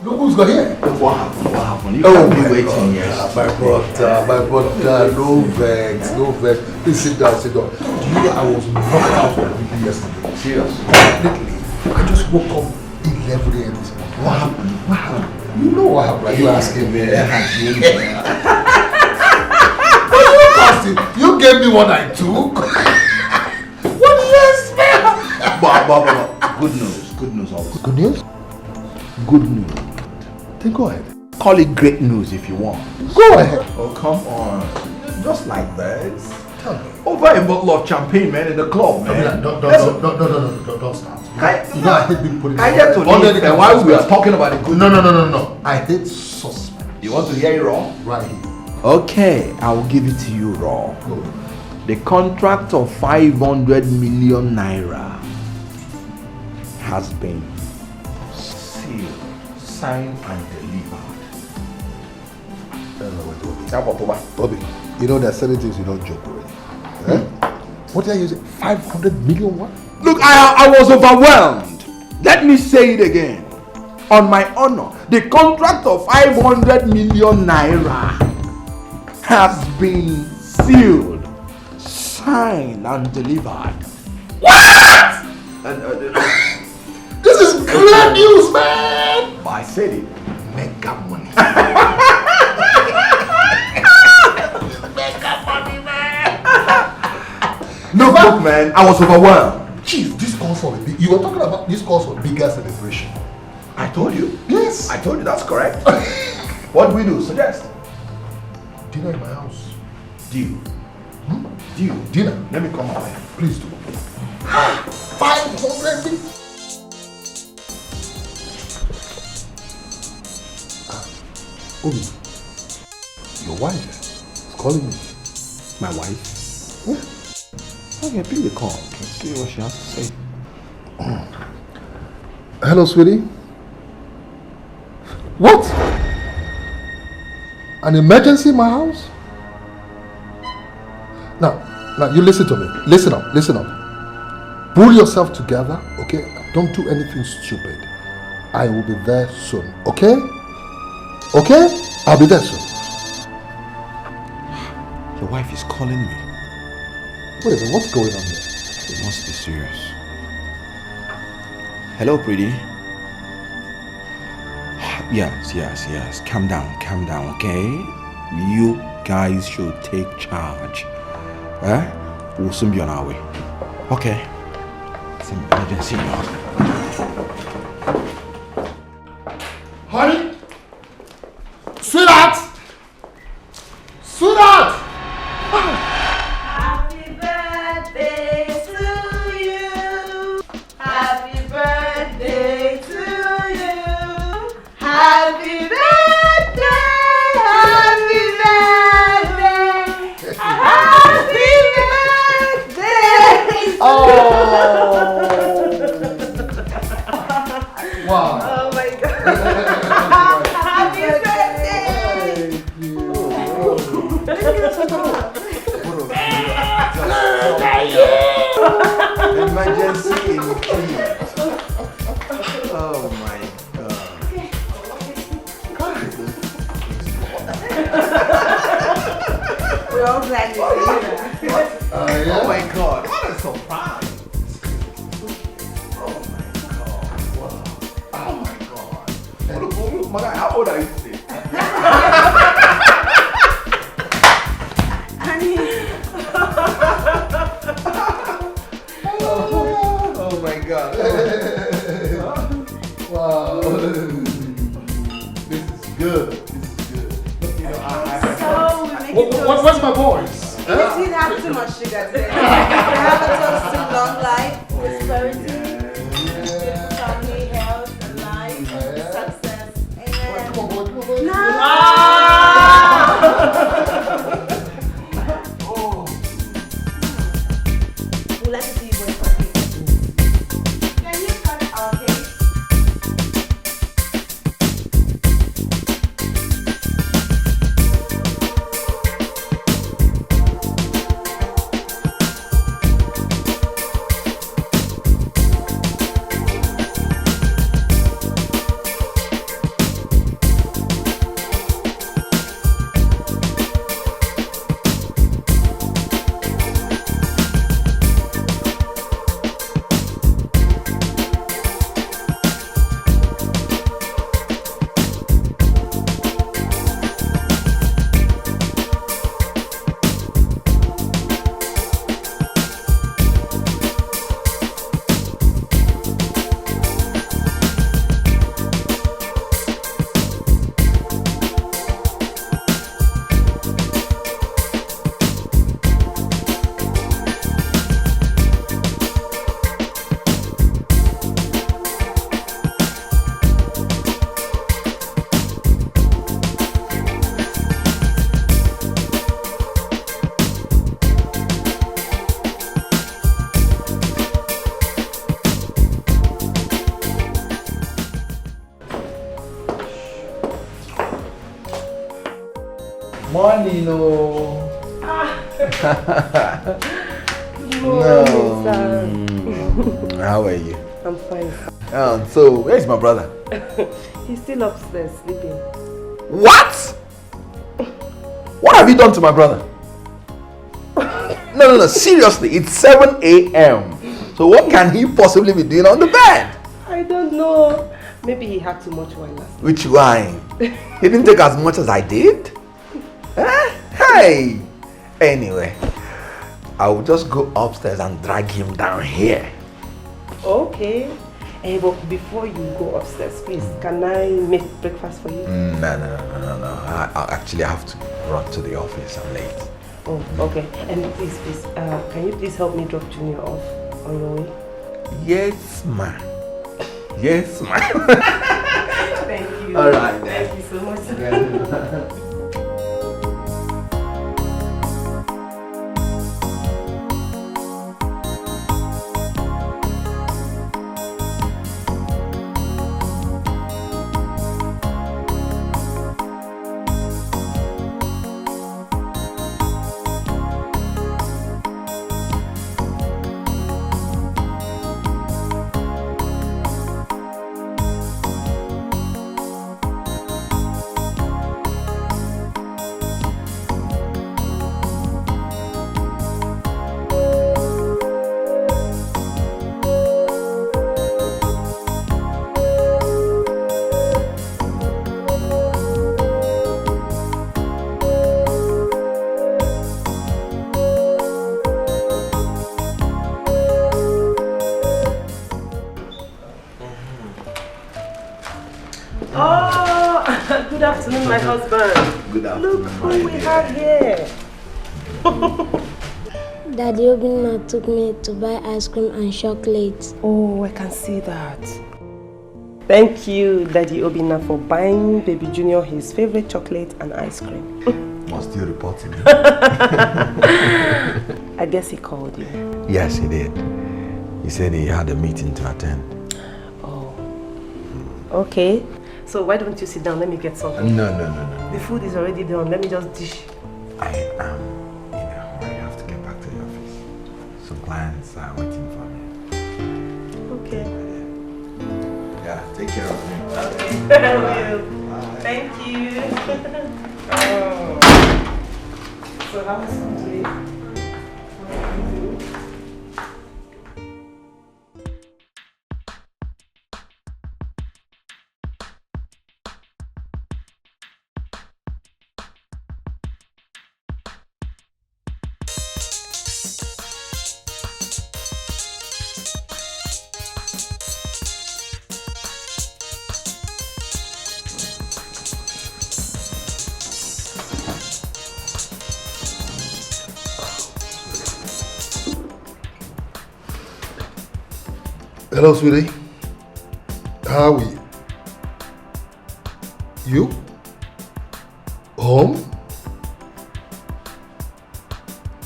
Look who's got here. What happened? What happened? You can't be waiting here. My brother, no vex. Please sit down. Do you know I was knocked out completely yesterday? Serious? Completely. I just woke up 11 a.m. What happened? You know what happened? You asking me? You gave me what I took. What do you expect? But good news always. Good news? Good news. Then go ahead. Call it great news if you want. Go ahead. Oh, come on. Just like this. Tell me. Over a bottle of champagne, man, in the club, man. Don't start. I hate being put in I get to leave and while we are talking about the good No. I hate suspense. You want to hear it raw? Right here. Okay, I will give it to you raw. Go. The contract of 500 million naira has been sealed, signed and delivered. Bobby, you know there are certain things you don't joke with. What are you using? 500 million what? Look, I was overwhelmed. Let me say it again. On my honor, the contract of 500 million naira has been sealed, signed and delivered. What? This is great news, man! I said it. Mega money. Mega money, man! Look, man, I was overwhelmed. Jeez, this calls for a big... You were talking about this calls for a bigger celebration. I told you. Yes. I told you, that's correct. What do we do? Suggest. Dinner in my house. Deal. Deal. Dinner. Let me come over. Please do. 500 million. Obi, your wife is calling me. My wife? Yeah. Okay, pick the call. Let's see what she has to say. Hello, sweetie. What? An emergency in my house? Now, you listen to me. Listen up. Pull yourself together, okay? Don't do anything stupid. I will be there soon, okay? Okay? I'll be there soon. Your wife is calling me. Wait a minute, what's going on here? It must be serious. Hello, pretty. Yes. Calm down, okay? You guys should take charge. We'll soon be on our way. Okay. It's an emergency. Honey? Sweetheart! Happy birthday to you. Happy birthday to you. Happy birthday. Happy birthday. Happy birthday. Oh! Wow. Oh my God. Happy birthday. Emergency indeed. Oh my God. We're all glad you're here. Oh my God. What a surprise. Oh my God. Wow. Oh my God. Look, my guy, how old are you today? Oh my God. Wow. This is good. So we make it What's my voice? You didn't have too much sugar today. We have a toast to long life, prosperity, good family, health, and life, success. Amen. Come on. No! We'd like to see you boys party. Can you cut our cake? Morning, no. Morning, sir. How are you? I'm fine. So, where's my brother? He's still upstairs sleeping. What? What have you done to my brother? No, seriously, it's 7 a.m. So what can he possibly be doing on the bed? I don't know. Maybe he had too much wine last night. Which wine? He didn't take as much as I did? Hey! Anyway, I will just go upstairs and drag him down here. Okay. But before you go upstairs, please, can I make breakfast for you? No. I actually have to run to the office. I'm late. Oh, okay. And please, can you please help me drop Junior off on your way? Yes, ma'am. Yes, ma'am. Thank you. All right. Thank you so much. Good afternoon, my husband. Good afternoon. Look who we have here. Daddy Obinna took me to buy ice cream and chocolate. Oh, I can see that. Thank you, Daddy Obinna, for buying Baby Junior his favorite chocolate and ice cream. Must you report him? I guess he called you. Yes, he did. He said he had a meeting to attend. Oh. Okay. So why don't you sit down? Let me get something. No. The food is already done. Let me just dish. I am in a hurry. I have to get back to the office. Some clients are waiting for me. Okay. Yeah, take care of me. Okay. I will. Thank you. Oh. So how was it today? Hello, sweetie. How are you? You? Home?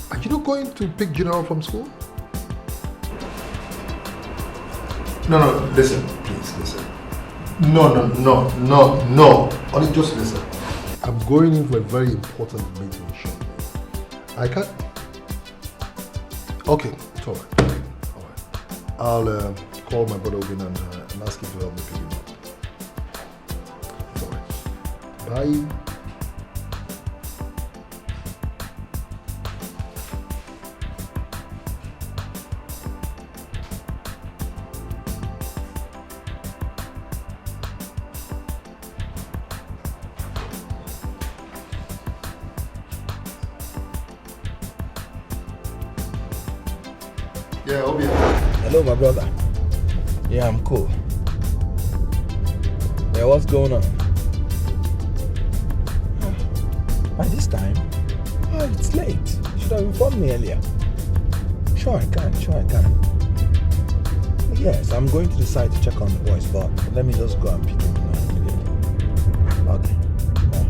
Are you not going to pick Junior from school? No, listen, please, listen. No. Only just listen. I'm going in for a very important meeting shortly. I can't... Okay, it's all right. I'll call my brother Obin and ask him to help me pick him up. It's all right. Bye. Yeah, Obi. Hello, my brother. Yeah, I'm cool. Yeah, what's going on? By this time? Oh, it's late. You should have informed me earlier. Sure I can. Yes, I'm going to the site to check on the boys, but let me just go and pick him up. Okay. Bye.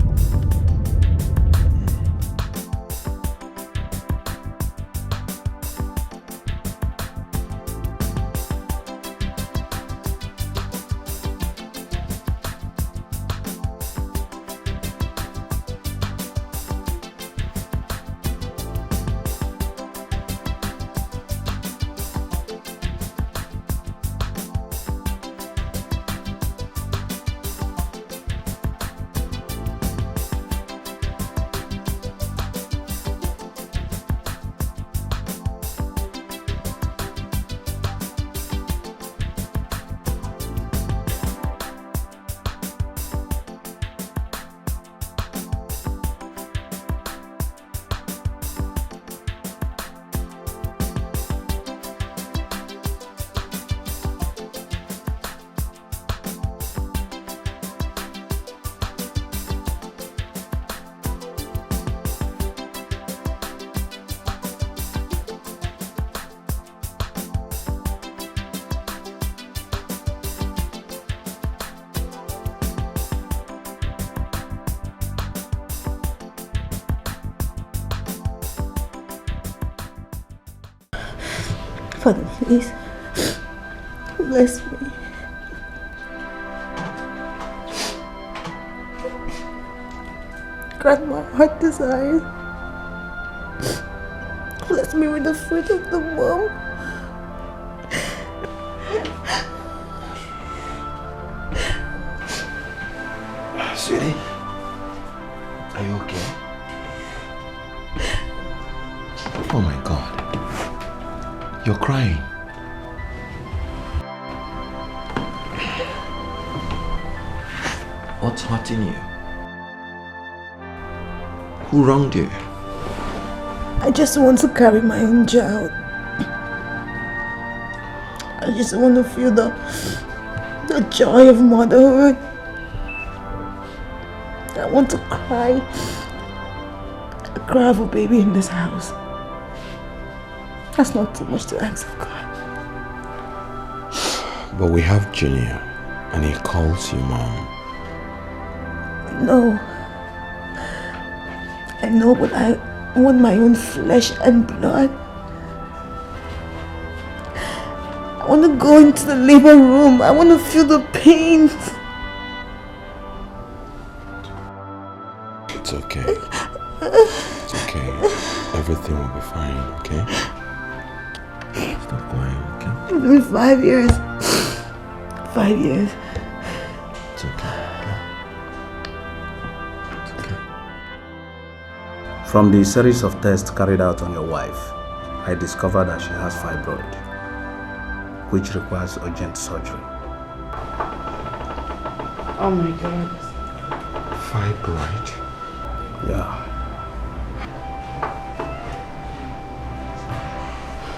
Father, please, bless me. Grant my heart desires. Bless me with the fruit of the womb. Sweetie, are you okay? Oh my God, you're crying. What's hurting you? Who wronged you? I just want to carry my own child. I just want to feel the joy of motherhood. I want to cry. I cry of a baby in this house. That's not too much to ask of God. But we have Junior, and he calls you mom. No. I know, but I want my own flesh and blood. I want to go into the labor room. I want to feel the pain. It's okay. It's okay. Everything will be fine, okay? Stop crying, okay? It's been 5 years. 5 years. It's okay. It's okay. From the series of tests carried out on your wife, I discovered that she has fibroid, which requires urgent surgery. Oh my God. Fibroid? Yeah.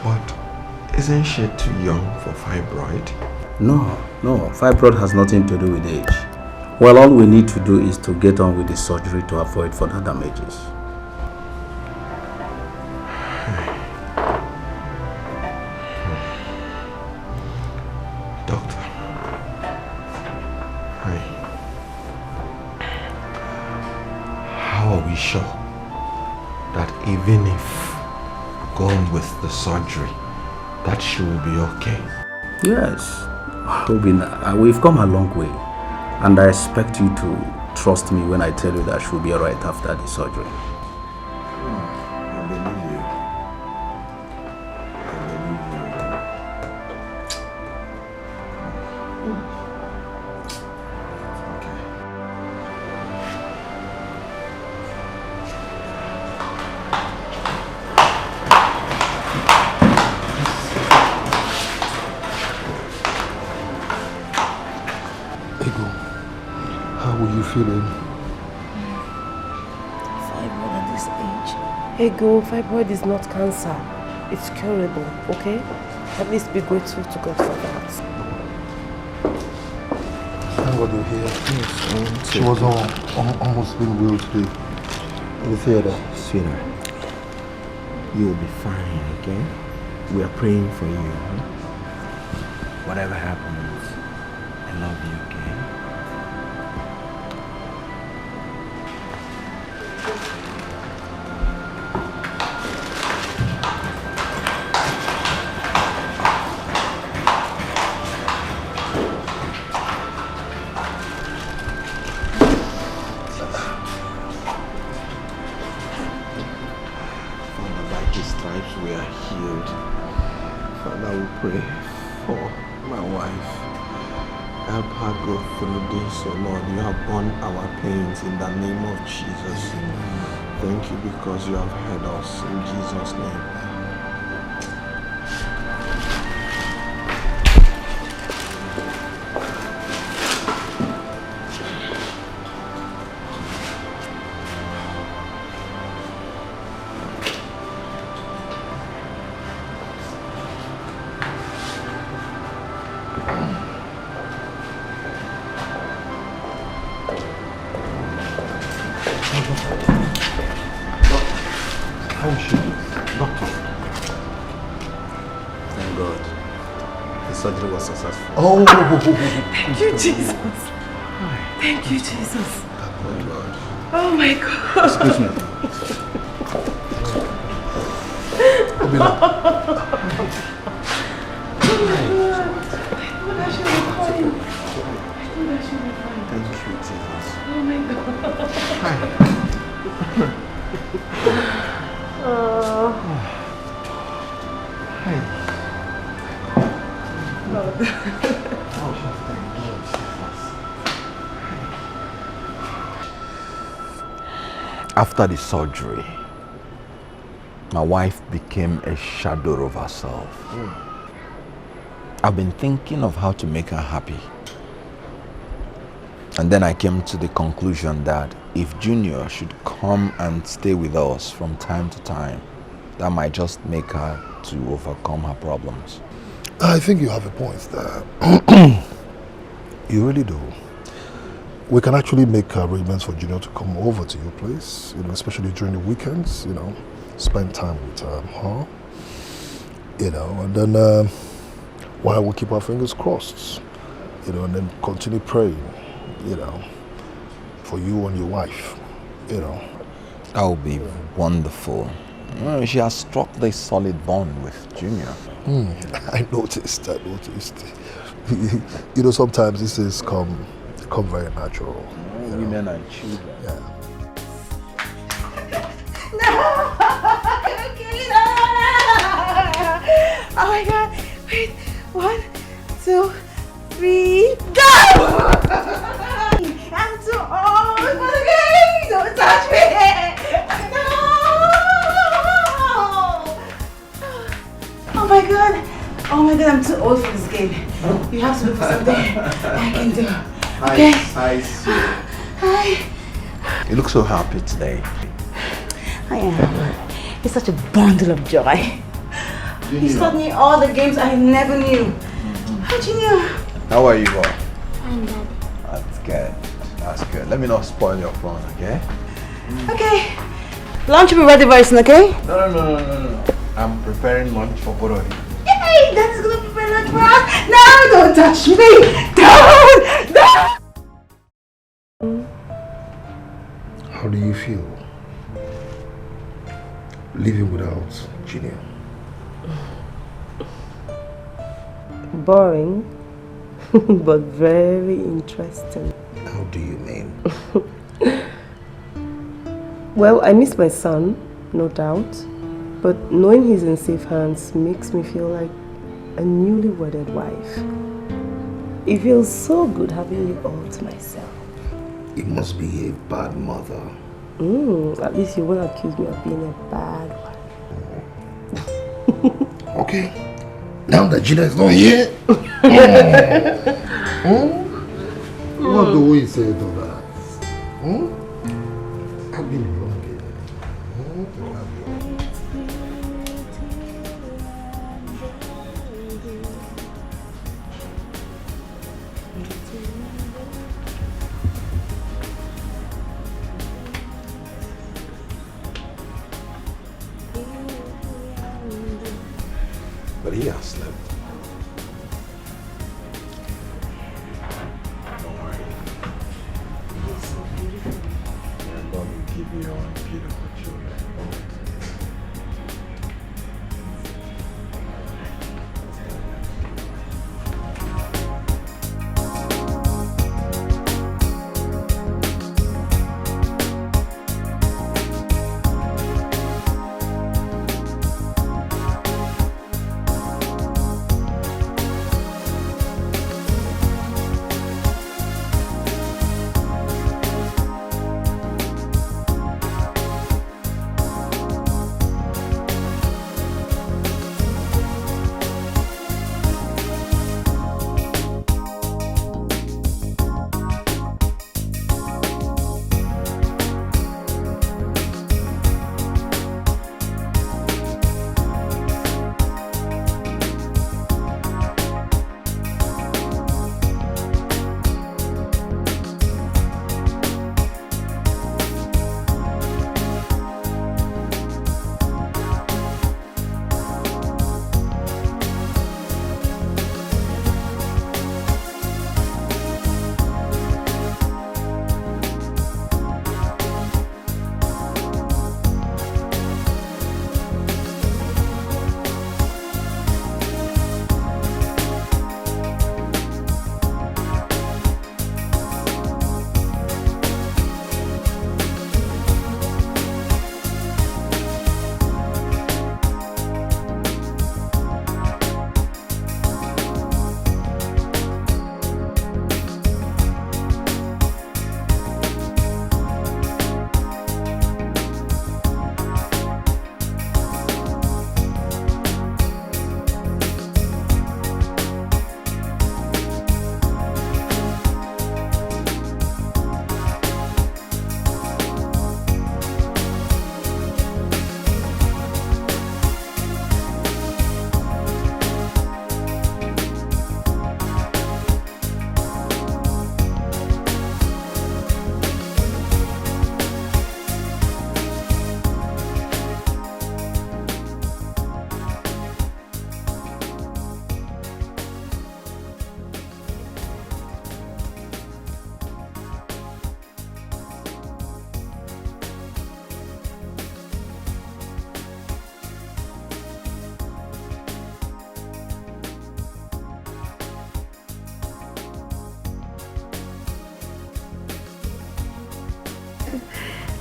But isn't she too young for fibroid? No, fibroid has nothing to do with age. Well, all we need to do is to get on with the surgery to avoid further damages. Doctor. Hi. How are we sure that even if going with the surgery, that she will be okay? Yes, we've come a long way, and I expect you to trust me when I tell you that she'll be alright after the surgery. I believe you. How are you feeling? Fibroid at this age. Ego, fibroid is not cancer. It's curable, okay? At least be grateful to God for that. Thank God you're here. Yes, She was almost being wheeled to the theater. Sweetheart, you will be fine, okay? We are praying for you. Whatever happens, I love you, okay? We are healed. Father, we pray for my wife. Help her go through this, oh Lord. You have borne our pains in the name of Jesus. Thank you because you have heard us in Jesus' name. How is she? Doctor. Thank God. The surgery was successful. Oh! Thank you, Jesus. Thank you, Jesus. Oh my God. Excuse me. After the surgery, my wife became a shadow of herself. I've been thinking of how to make her happy. And then I came to the conclusion that if Junior should come and stay with us from time to time, that might just make her to overcome her problems. I think you have a point there. You really do. We can actually make arrangements for Junior to come over to your place, especially during the weekends, spend time with her, and then while we keep our fingers crossed, and then continue praying, for you and your wife, That would be wonderful. She has struck the solid bond with Junior. I noticed. Sometimes these things come very natural. Women and children. Yeah. Oh my God! Wait, 1, 2, 3, go! I'm too old for the game. Don't touch me! No! Oh my God! I'm too old for this game. You have to look for something I can do. Okay? Hi, see. Hi. You look so happy today. I am. It's such a bundle of joy. He's taught me all the games I never knew. How do you know? How are you, boy? I'm Dad. That's good. That's good. Let me not spoil your fun, okay? Okay. Lunch will be ready very soon, okay? No. I'm preparing lunch for both of you. Yay! Daddy's gonna prepare lunch for us. No, don't touch me. Don't! How do you feel living without Junior? Boring, but very interesting. How do you mean? Well, I miss my son, no doubt, but knowing he's in safe hands makes me feel like a newly wedded wife. It feels so good having you all to myself. It must be a bad mother. At least you won't accuse me of being a bad one. Okay. Now that Gina is not here. What do we say to that? I've been wrong here. But he has slept. Don't worry.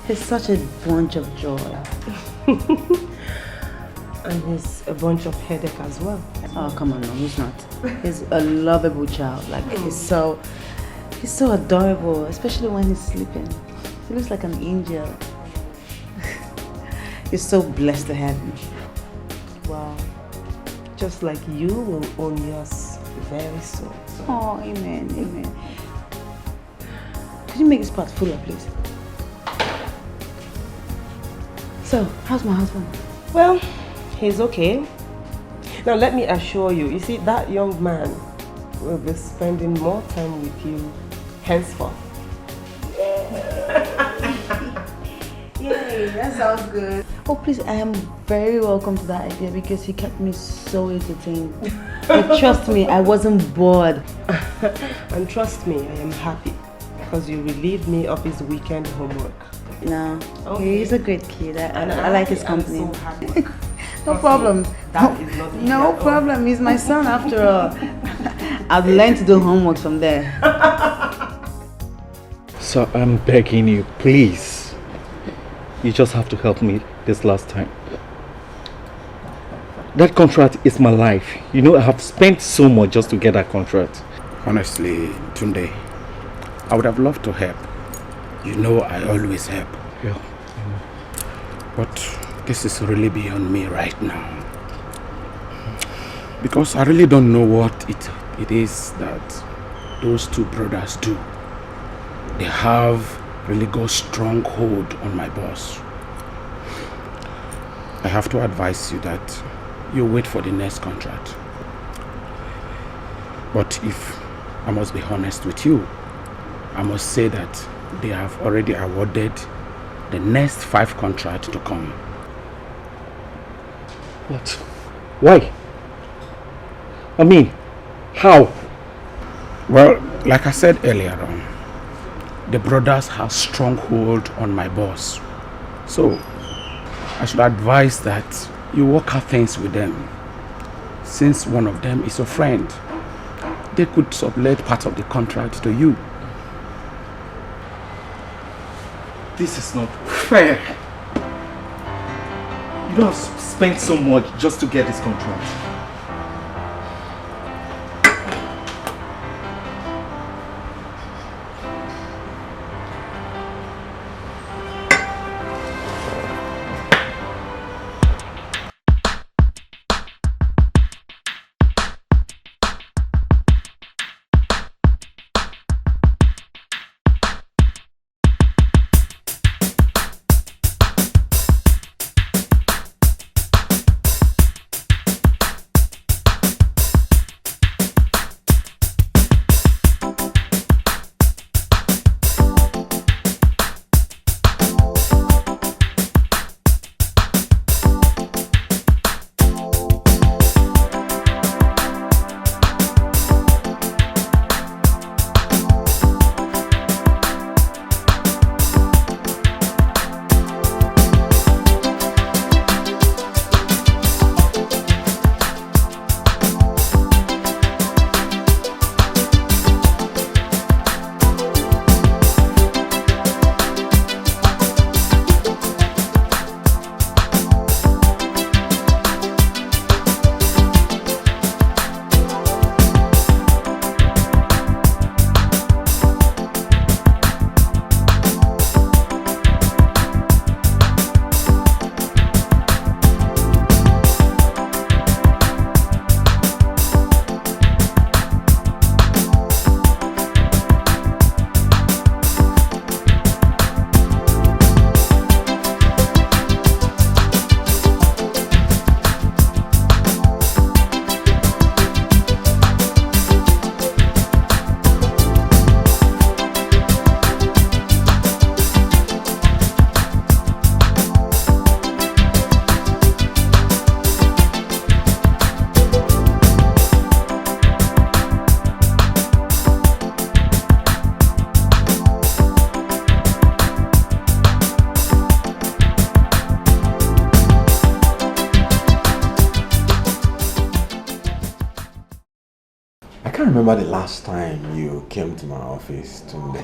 He's such a bunch of joy. And he's a bunch of headache as well. Oh, come on, no, he's not. He's a lovable child. Like, he's so adorable, especially when he's sleeping. He looks like an angel. He's so blessed to have him. Wow. Just like you will own yours very soon. Oh, amen, amen. Could you make this part fuller, please? So, how's my husband? Well, he's okay. Now let me assure you, you see, that young man will be spending more time with you henceforth. Yay, that sounds good. Oh, please, I am very welcome to that idea because he kept me so entertained. But trust me, I wasn't bored. And trust me, I am happy because you relieved me of his weekend homework. No, Okay. he's a great kid. I like his company. I'm so happy. No problem. That is not easy No at all. problem. He's my son after all. I've learned to do homework from there. So I'm begging you, please. You just have to help me this last time. That contract is my life. You know, I have spent so much just to get that contract. Honestly, Tunde, I would have loved to help. You know I always help. Yeah. But this is really beyond me right now. Because I really don't know what it is that those two brothers do. They have really got strong hold on my boss. I have to advise you that you wait for the next contract. But if I must be honest with you, I must say that they have already awarded the next 5 contracts to come. What? Why? I mean, how? Well, like I said earlier on, the brothers have strong hold on my boss. So, I should advise that you work out things with them. Since one of them is a friend, they could sublet part of the contract to you. This is not fair. You don't have spent so much just to get this contract. remember the last time you came to my office, Tunde.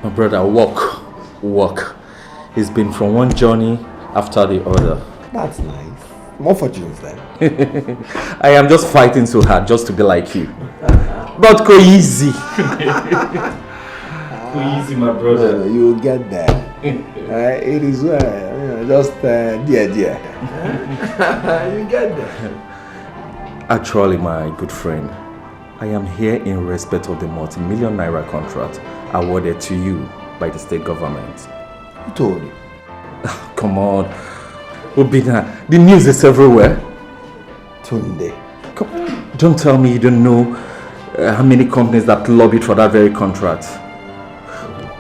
My brother, work. work. He's been from one journey after the other. That's nice. More fortunes then. I am just fighting so hard just to be like you. But go easy. Go easy, my brother. No, you will get there. It is well. Just dear. You get there. Actually, my good friend, I am here in respect of the multi-million naira contract awarded to you by the state government. Who told you? Come on. Obina, the news is everywhere. Tunde. Come, don't tell me you don't know how many companies that lobbied for that very contract.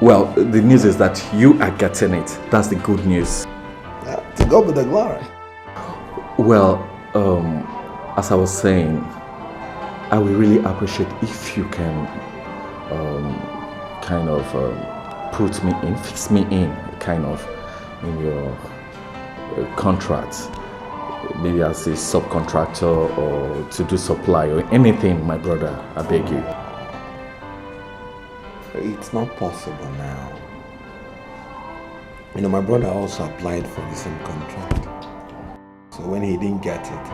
Well, the news is that you are getting it. That's the good news. To God be the glory. Well, as I was saying, I will really appreciate if you can kind of put me in, fix me in, kind of, in your contract. Maybe as a subcontractor or to do supply or anything, my brother, I beg you. It's not possible now. You know, my brother also applied for the same contract. So when he didn't get it,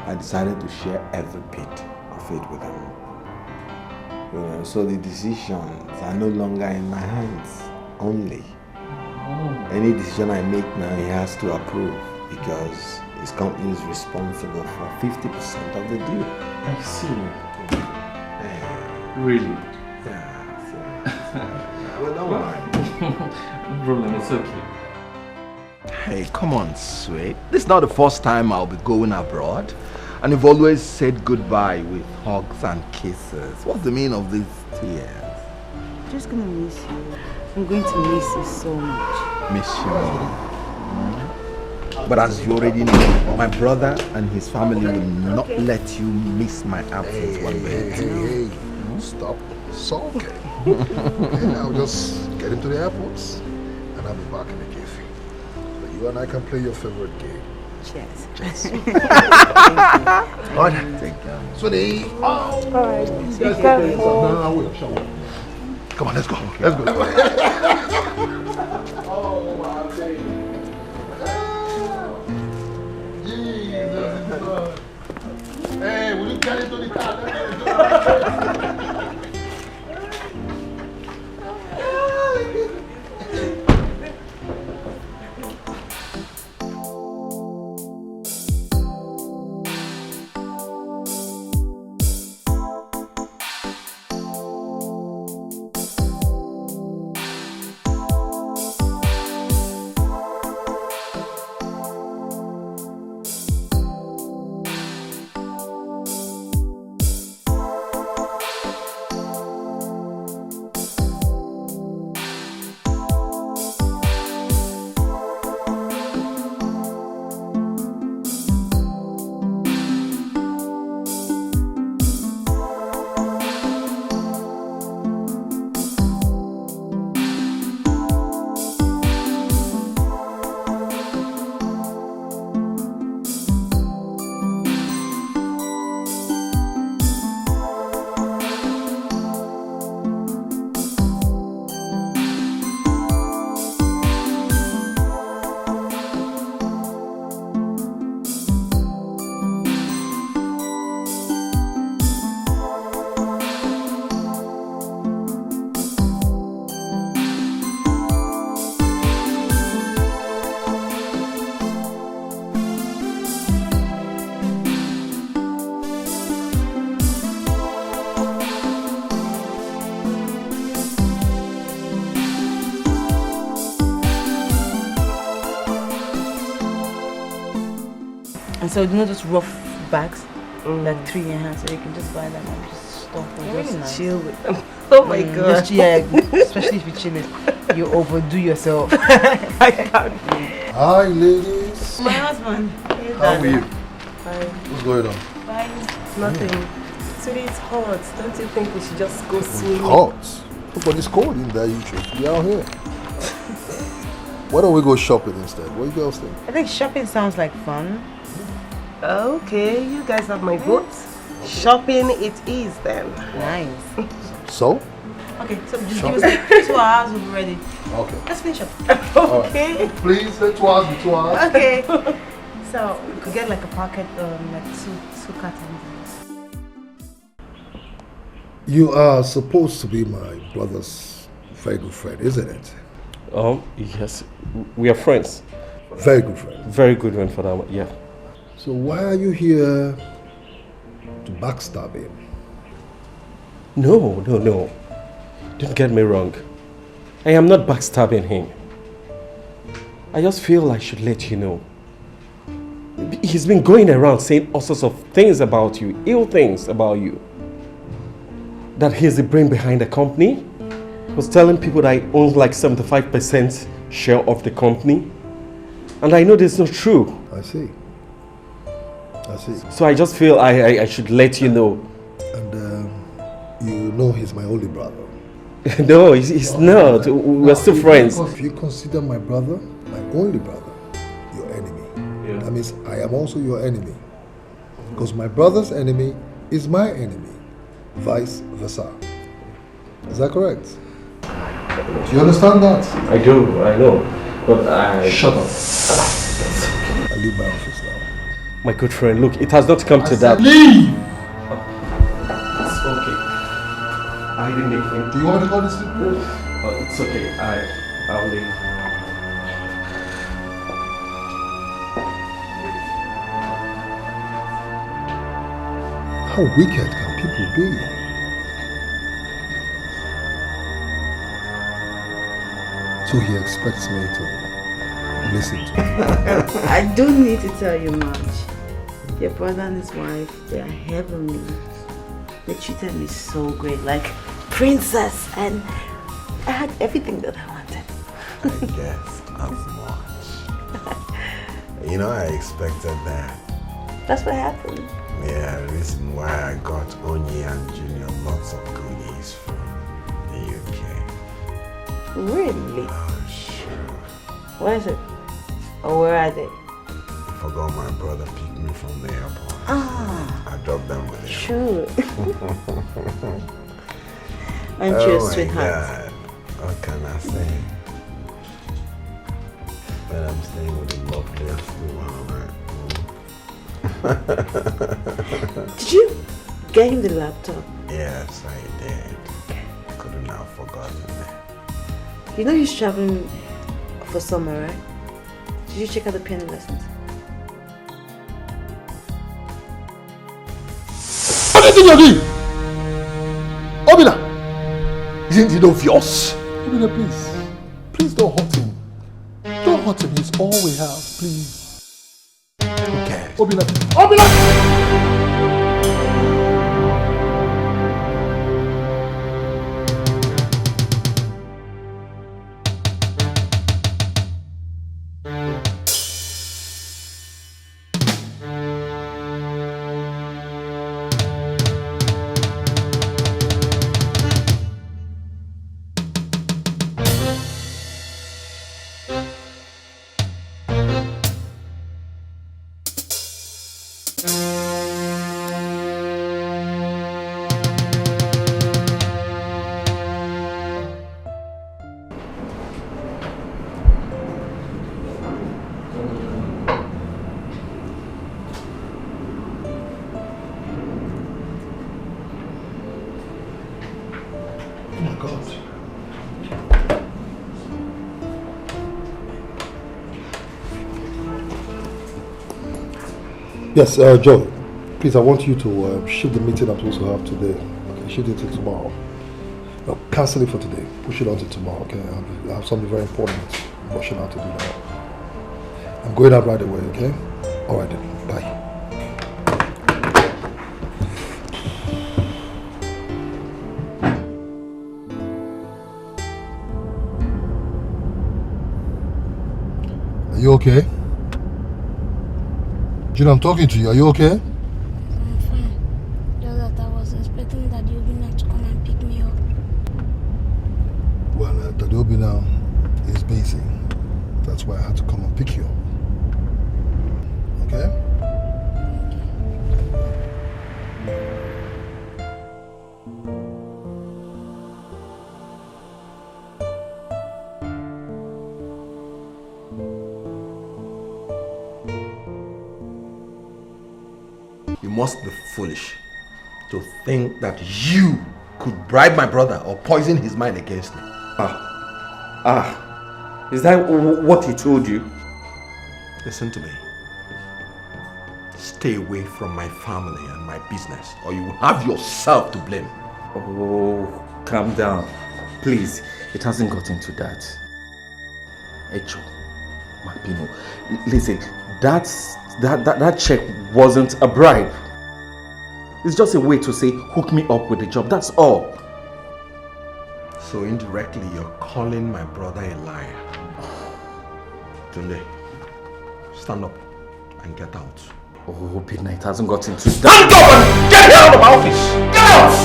I decided to share every bit of it with him. You know, so the decisions are no longer in my hands only. Any decision I make now, he has to approve because his company is responsible for 50% of the deal. I see. Really? Yeah. Well, don't worry. No problem, it's okay. Hey, come on, sweet. This is not the first time I'll be going abroad. And you've always said goodbye with hugs and kisses. What's the meaning of these tears? I'm just gonna miss you. I'm going to miss you so much. Miss you. But as you already know, my brother and his family will not let you miss my absence one bit. Hey, stop sulking. I'll just get into the airports and I'll be back in the cafe. So you and I can play your favorite game. Cheers. Alright. Take care. Sweetie. Alright. No, I will. Show up. Come on, let's go. Let's go. Oh, my baby. Jesus is good. Hey, will you get into the car? And so, you know those rough bags, like 3 in your hand, so you can just buy them and just stop and Really just nice. chill with them. Oh my god. Just, yeah, especially if you're chilling, you overdo yourself. I can't. Hi, ladies. My husband. How are you? Fine. What's going on? Bye. Nothing. Sweetie, it's hot. Don't you think we should just go swimming? Hot. But it's cold in there, you should be out here. Why don't we go shopping instead? What do you girls think? I think shopping sounds like fun. Okay, you guys have my vote. Shopping it is then. Nice. So, Okay, so just give us like 2 hours, we'll be ready. Okay. Let's finish up. Okay. Right. Please, let 2 hours be 2 hours. Okay. So we could get like a pocket, like two cartons. You are supposed to be my brother's very good friend, isn't it? Yes. We are friends. Very good friend. Very good one for that, yeah. So why are you here to backstab him? No. Don't get me wrong. I am not backstabbing him. I just feel I should let you know. He's been going around saying all sorts of things about you, ill things about you. That he's the brain behind the company. He was telling people that I own like 75% share of the company. And I know this is not true. I see. So I just feel I should let you know. And you know he's my only brother. No, he's not. We're still friends. If you consider my brother my only brother, your enemy. Yeah. That means I am also your enemy. Because my brother's enemy is my enemy. Vice versa. Is that correct? Do you understand that? I do, I know. But I... Shut up. I leave my office now. My good friend, look, it has not come to that. Leave! It's okay. I didn't make him. Do you want me to call this people? Oh, it's okay. I'll leave. How wicked can people be? So he expects me to listen to him. I don't need to tell you much. Your brother and his wife, they are heavenly. They treated me so great, like princess, and I had everything that I wanted. I guess as much. You know, I expected that. That's what happened. Yeah, the reason why I got Onyi and Junior lots of goodies from the UK. Really? Oh, sure. Where is it? Or where are they? I forgot my brother picked me from the airport. Ah. I dropped them with him. Sure. Aren't you a sweetheart? God. What can I say? But I'm staying with the loveliest woman. Did you get him the laptop? Yes, I did. Couldn't have forgotten that. You know he's traveling for summer, right? Did you check out the piano lessons? What do you think you're doing? Obina! Isn't it obvious? Obina, please. Please don't hurt him. Don't hurt him. He's all we have. Please. Okay. Obina. Obina! Yes, Joe, please, I want you to shift the meeting I'm supposed to have today. Okay, shift it to tomorrow. No, cancel it for today. Push it on to tomorrow, okay? I have something very important I'm rushing out to do now. I'm going out right away, okay? All right then, bye. Are you okay? Gina, I'm talking to you. Are you okay? I'm fine. Just that I was expecting Daddy Obina to come and pick me up. Well, Daddy Obina is busy. That's why I had to come and pick you up. Okay? must be foolish to think that you could bribe my brother or poison his mind against me. Is that what he told you? Listen to me. Stay away from my family and my business, or you will have yourself to blame. Oh, calm down. Please, it hasn't gotten to that. Echo, Mapino, listen, that check wasn't a bribe. It's just a way to say, hook me up with the job, that's all. So indirectly, you're calling my brother a liar. Tunde, stand up and get out. Oh, Bidna, it hasn't gotten to that. Stand up and get out of my office! Get out!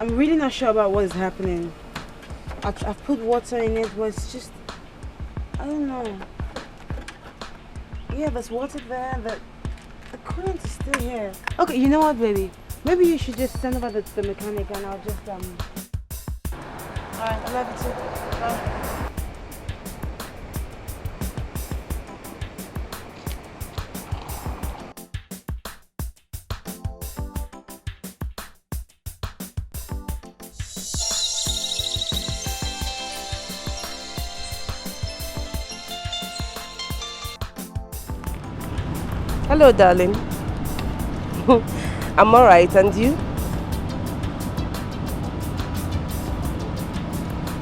I'm really not sure about what is happening. I've put water in it, but it's just... I don't know. Yeah, there's water there, but the coolant is still here. Okay, you know what, baby? Maybe you should just send over to the mechanic and I'll just, Alright, I love you too. Bye. Hello, darling. I'm alright, and you?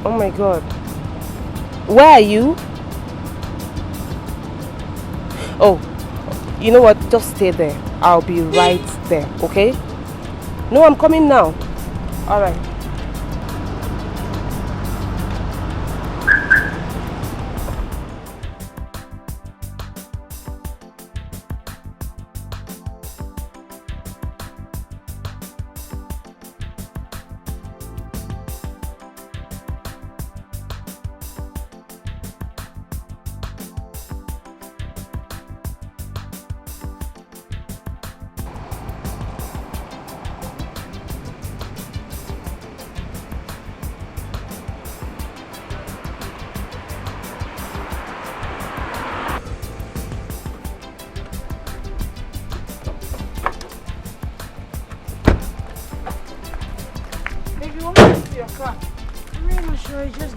Oh my god. Where are you? Oh, you know what? Just stay there. I'll be right there, okay? No, I'm coming now. Alright.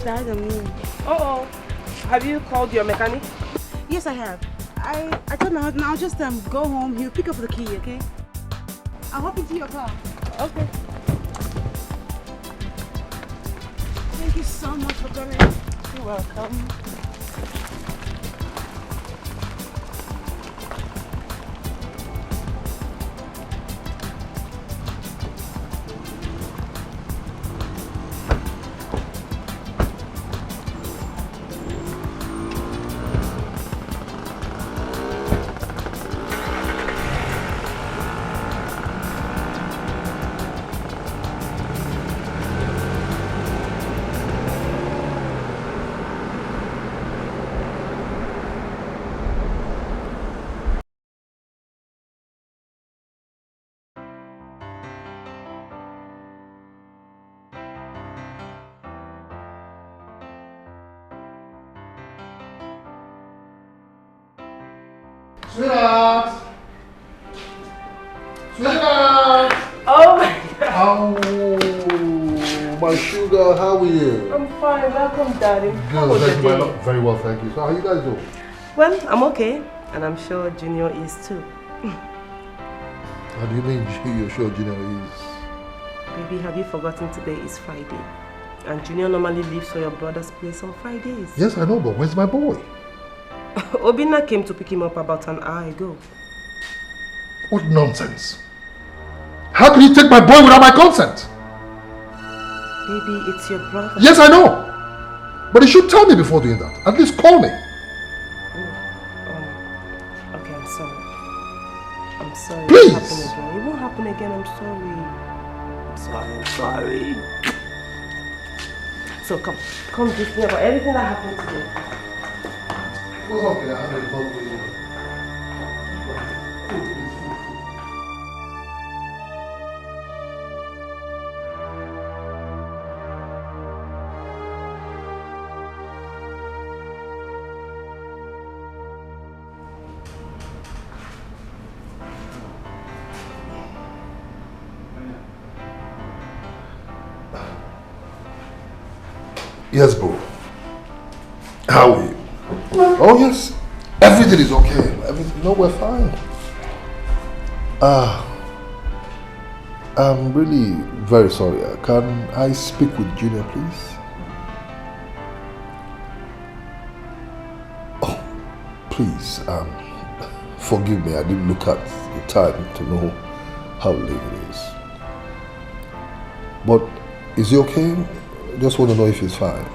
Died on me. Oh, have you called your mechanic? Yes, I have. I told my husband I'll just go home. He'll pick up the key, okay? I'll hop into your car. Okay. Thank you so much for coming. You're welcome. Sweetheart! Sweetheart! Oh my god! Oh, my sugar, how are you? I'm fine, welcome darling. How was Good, your thank you, day? very well, thank you. So how you guys doing? Well, I'm okay, and I'm sure Junior is too. How do you mean you're sure Junior is? Baby, have you forgotten today is Friday? And Junior normally leaves for your brother's place on Fridays. Yes, I know, but where's my boy? Obinna came to pick him up about an hour ago. What nonsense! How can you take my boy without my consent? Baby, it's your brother. Yes, I know! But you should tell me before doing that. At least call me. Okay, I'm sorry. I'm sorry. Please! It won't happen again. I'm sorry. I'm sorry. So come brief me about everything that happened today. What's up, I have a phone for you. Yes, bro. How are you? Oh, yes. Everything is okay. Everything. No, we're fine. I'm really very sorry. Can I speak with Junior, please? Oh, please. Forgive me. I didn't look at the time to know how late it is. But is he okay? Just want to know if he's fine.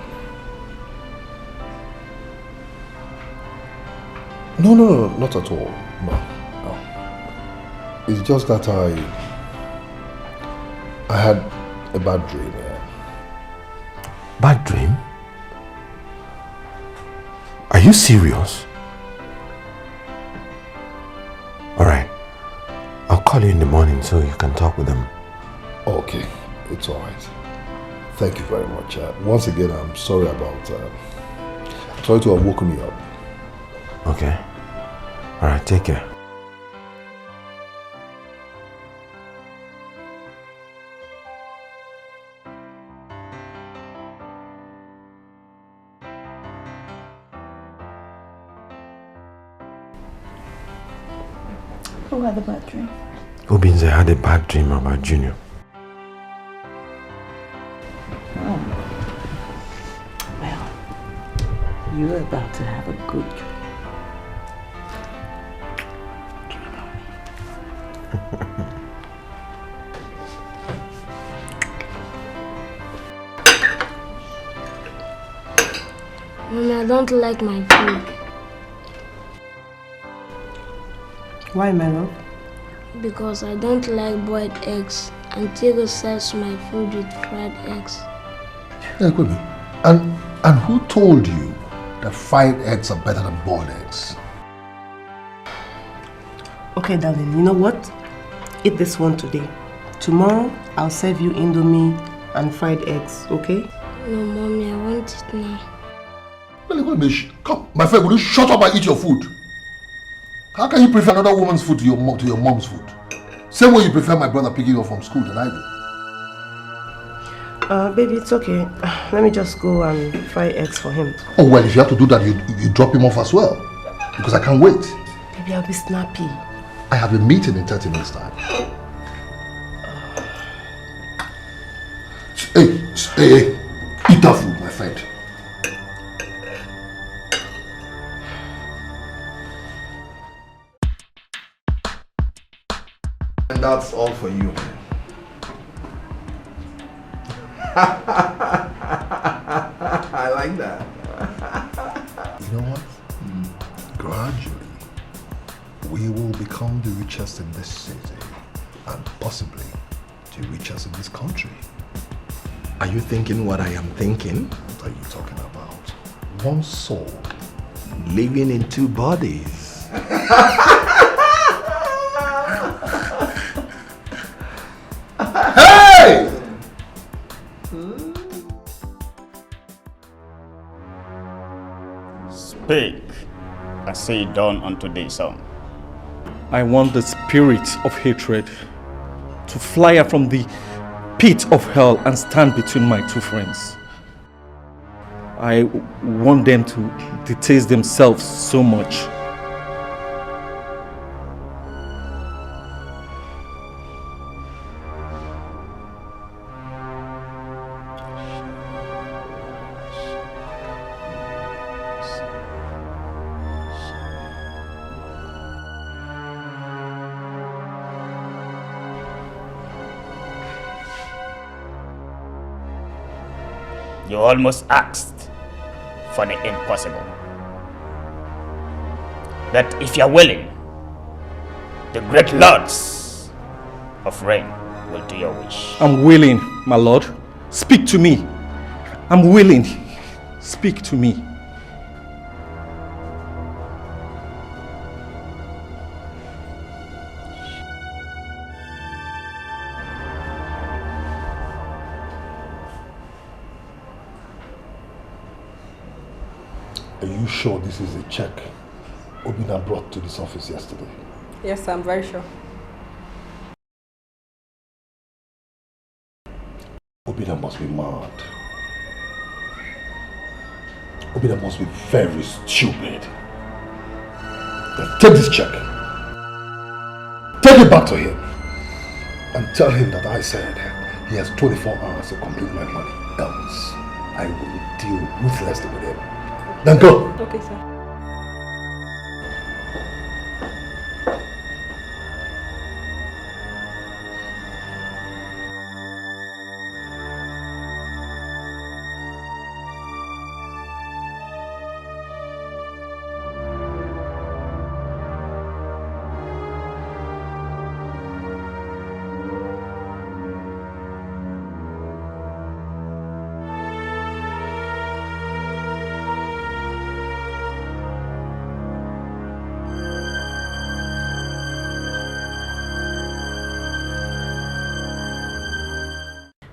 No, not at all. No. It's just that I had a bad dream. Yeah. Bad dream? Are you serious? Alright. I'll call you in the morning so you can talk with them. Okay, it's alright. Thank you very much. Once again, I'm sorry about... I'm sorry to have woken you up. Okay. Alright, take care. Who had the bad dream? Obinze had a bad dream about Junior. Oh. Well, you're about to have a good dream. Mommy, I don't like my food. Why, my love? Because I don't like boiled eggs. And Tigo serves my food with fried eggs. Yeah, good. And who told you that fried eggs are better than boiled eggs? Okay, darling, you know what? Eat this one today. Tomorrow, I'll serve you Indomie and fried eggs, okay? No, Mommy, I want it now. Come, my friend, will you shut up and eat your food? How can you prefer another woman's food to your mom's food? Same way you prefer my brother picking you up from school than I do. Baby, it's okay. Let me just go and fry eggs for him. Oh, well, if you have to do that, you drop him off as well. Because I can't wait. Baby, I'll be snappy. I have a meeting in 30 minutes' time. Hey, eat that food, my friend. And that's all for you, man. I like that. You know what? Gradually, we will become the richest in this city and possibly the richest in this country. Are you thinking what I am thinking? What are you talking about? One soul living in two bodies. Hey! Speak and say it done unto thee, son. I want the spirit of hatred to fly out from the pit of hell and stand between my two friends. I want them to detest themselves so much. You almost asked for the impossible. That if you're willing, the great lords of rain will do your wish. I'm willing, my lord. Speak to me. I'm willing. Speak to me. Are you sure this is a check Obina brought to this office yesterday? Yes, I'm very sure. Obina must be mad. Obina must be very stupid. Now take this check. Take it back to him. And tell him that I said he has 24 hours to complete my money. Else, I will deal ruthlessly with him. Then go. Okay, sir.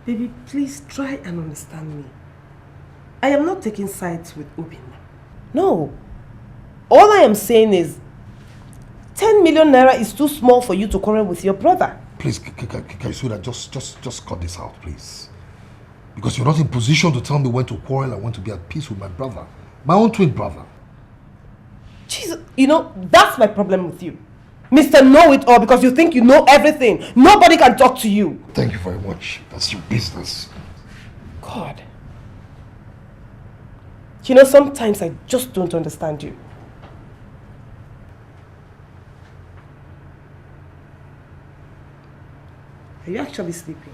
Baby, please try and understand me. I am not taking sides with Obin. No. All I am saying is 10 million naira is too small for you to quarrel with your brother. Please, Kaisuda, just cut this out, please. Because you're not in position to tell me when to quarrel and when to be at peace with my brother. My own twin brother. Jesus, you know, that's my problem with you. Mr. Know-it-all, because you think you know everything. Nobody can talk to you. Thank you very much. That's your business. God. You know, sometimes I just don't understand you. Are you actually sleeping?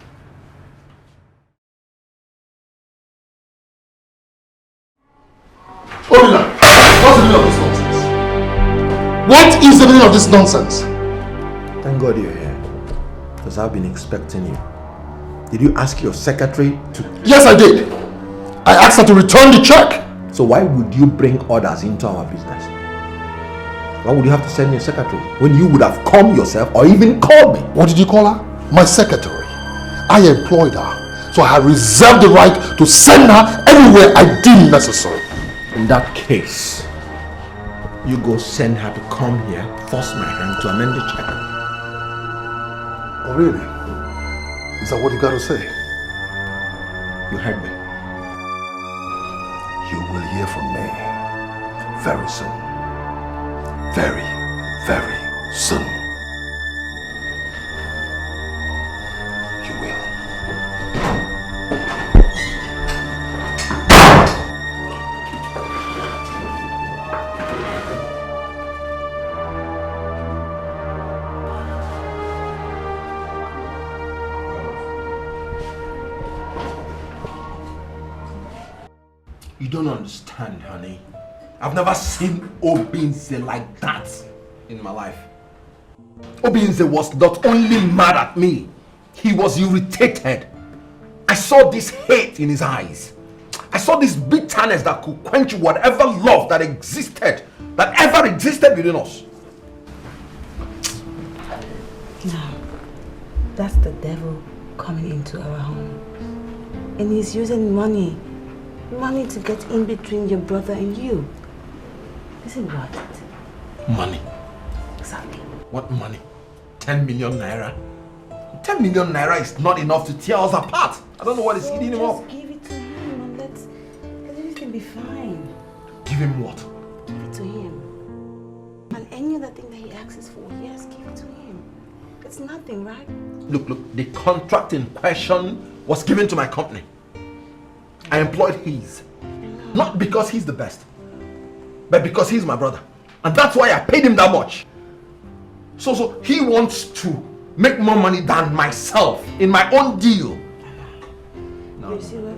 Obina, what's the meaning of this nonsense? What is the meaning of this nonsense? Thank God you're here. Because I've been expecting you. Did you ask your secretary to... Yes, I did. I asked her to return the check. So why would you bring others into our business? Why would you have to send your secretary when you would have come yourself or even called me? What did you call her? My secretary. I employed her. So I have reserved the right to send her anywhere I deem necessary. In that case, you go send her to come here, force my hand to amend the check. Oh, really? Is that what you got to say? You heard me. You will hear from me very soon. Very, very soon. You will. You don't understand, honey. I've never seen Obinze like that in my life. Obinze was not only mad at me, he was irritated. I saw this hate in his eyes. I saw this bitterness that could quench whatever love that ever existed within us. No, that's the devil coming into our home. And he's using money to get in between your brother and you. Is it worth it? Money. Exactly. What money? 10 million naira? 10 million naira is not enough to tear us apart. I don't know what is eating him up. Just give it to him and let everything be fine. Give him what? Give it to him. And any other thing that he asks for, yes, give it to him. It's nothing, right? Look, the contract in question was given to my company. I employed his. Not because he's the best, but because he's my brother. And that's why I paid him that much. So he wants to make more money than myself in my own deal. No. You see what?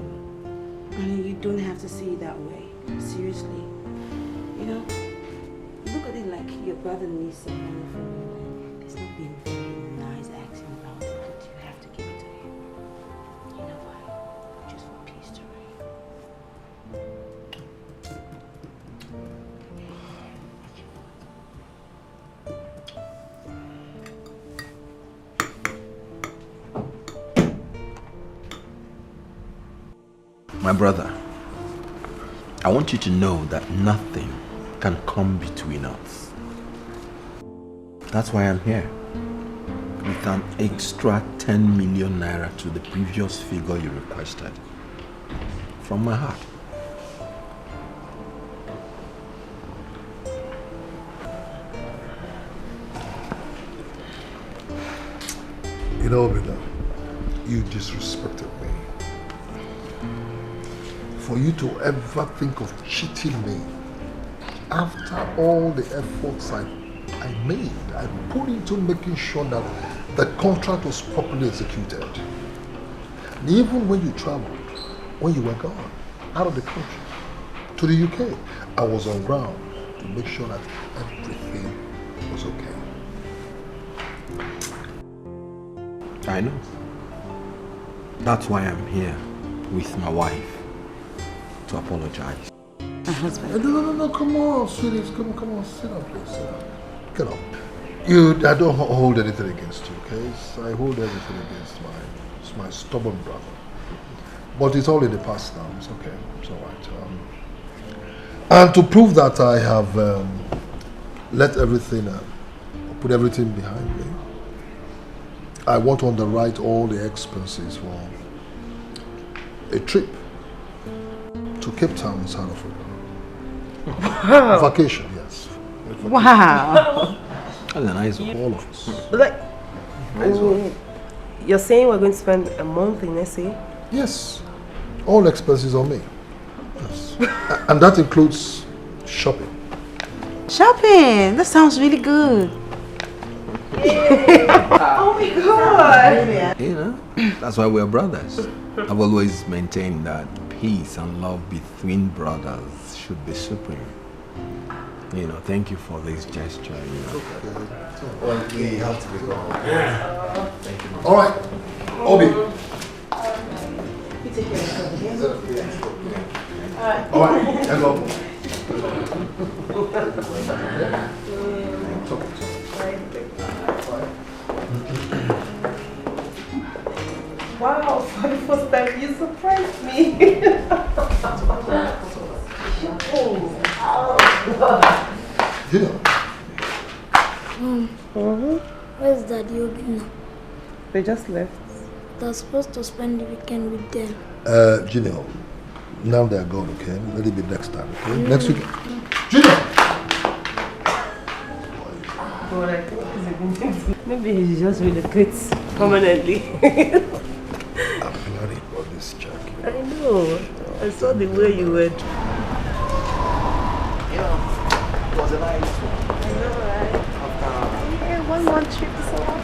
Honey, you don't have to see it that way. Seriously. You know, look at it like your brother needs some money from you. It's not being very nice asking about it, but you have to give it to him. You know why? Just for peace to reign. My brother, I want you to know that nothing can come between us. That's why I'm here. With an extra 10 million naira to the previous figure you requested. From my heart. You know, Bida, you disrespected me. For you to ever think of cheating me after all the efforts I made, I put into making sure that the contract was properly executed. And even when you traveled, when you were gone, out of the country, to the UK, I was on ground to make sure that everything was okay. I know. That's why I'm here with my wife to apologize. My husband. No, come on, sweetie, come on, sit down, please, sit down. Get up. I don't hold anything against you, okay? I hold everything against my stubborn brother. But it's all in the past now, it's okay, it's all right. And to prove that I have let everything, put everything behind me, I want to underwrite all the expenses for a trip to Cape Town in South Africa. Wow. Vacation, yes. Vacation. Wow. That's a nice one. All of us. Like, you're saying we're going to spend a month in SA? Yes. All expenses on me. Yes. And that includes shopping. Shopping? That sounds really good. Oh my god! You know, that's why we're brothers. I've always maintained that peace and love between brothers should be supreme. You know, thank you for this gesture, you know. Well, we have to be gone. Thank you. All right. Obi. You take care of yourself, okay? All right. Hello. Wow, for the first time you surprised me. You know. Where's Daddy Obi now? They just left. They're supposed to spend the weekend with them. Junior, now they're gone, okay? Let it be next time, okay? Next week. Junior! Maybe he's just relocates permanently. I'm bloody about this jacket. I know. I saw the way you went. Yeah, it was a nice one. I know, right? Yeah, one more trip is so long.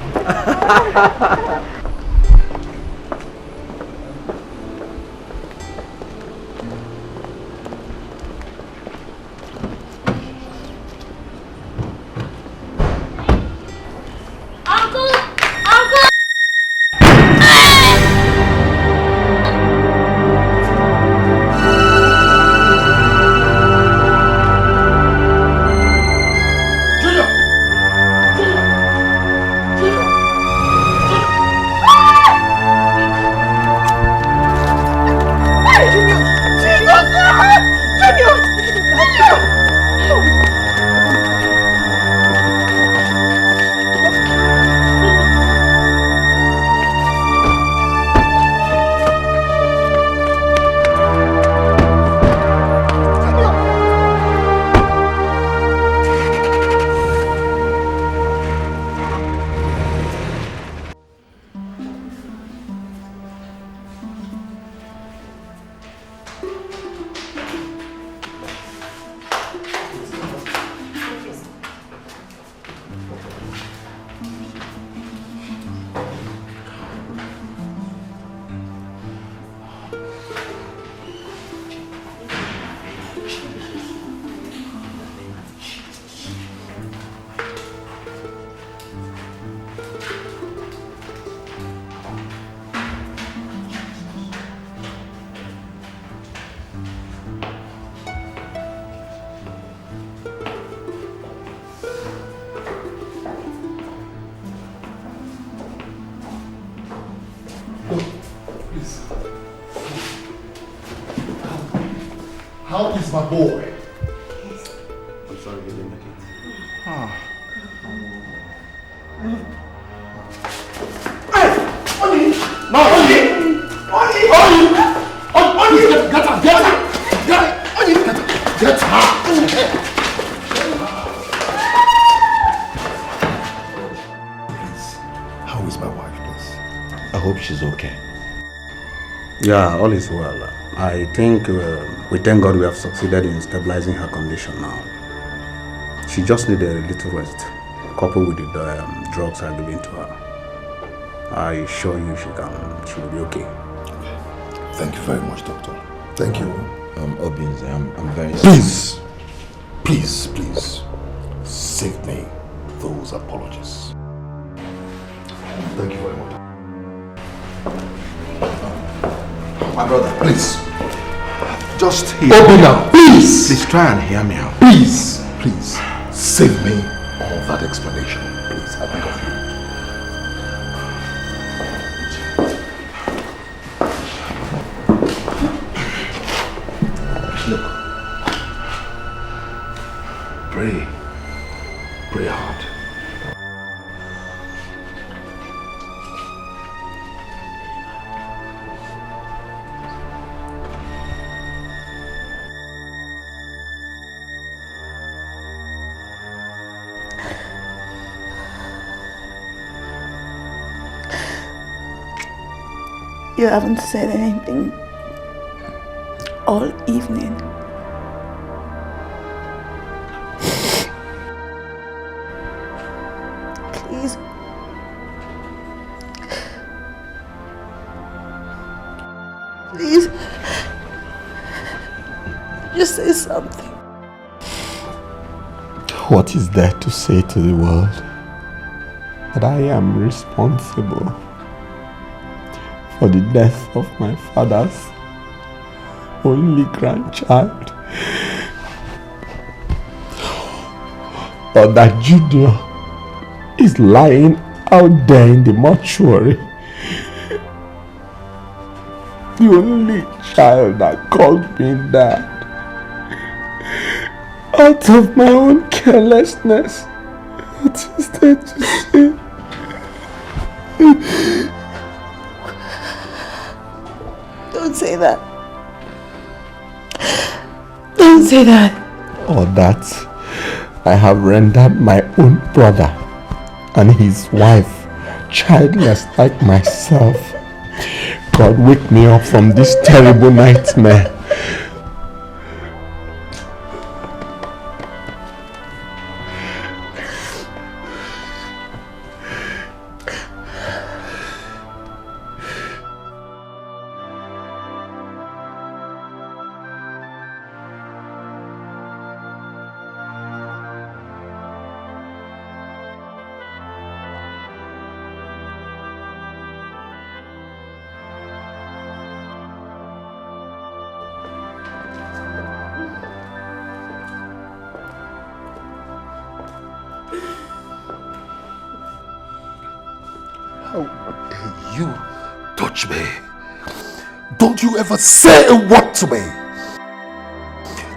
How is my boy? I'm sorry you didn't make it. Get her! Please, how is my wife, please? I hope she's okay. Yeah, all is well. I think we thank God we have succeeded in stabilizing her condition now. She just needs a little rest, coupled with the drugs I given to her. I assure you she will be okay. Thank you very much, doctor. Thank you. Obinze, I'm very Please, please, save me those apologies. Thank you very much. My brother, please. Just hear Obina, please! Please try and hear me out. Please, save me all that explanation. Please, I beg of you. Look. Pray hard. You haven't said anything all evening. Please. Please. Just say something. What is there to say to the world? That I am responsible for the death of my father's only grandchild, or that Junior is lying out there in the mortuary, the only child that called me dad, out of my own carelessness. What is there to say? Don't say that. Don't say that. Or that I have rendered my own brother and his wife childless like myself. God, wake me up from this terrible nightmare. How dare you touch me? Don't you ever say a word to me.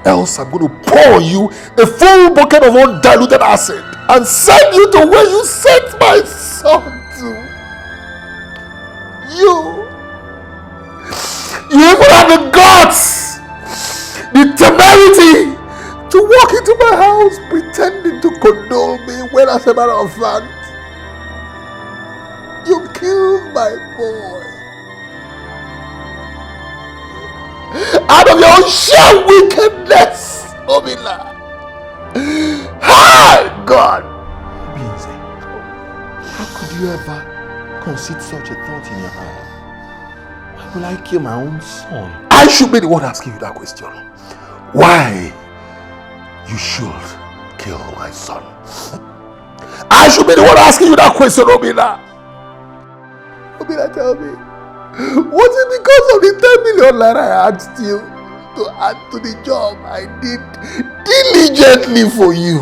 Else I'm going to pour you a full bucket of undiluted acid and send you to where you sent my son to. You even have the guts, the temerity to walk into my house pretending to condole me when, as a matter of fact, you killed my boy. Out of your own sheer wickedness, Obila. Hi, God. Obinze, how could you ever conceive such a thought in your heart? Why will I kill my own son? I should be the one asking you that question. Why you should kill my son? I should be the one asking you that question, Obila. Obila, tell me, was it because of the 10 million naira I asked you to add to the job I did diligently for you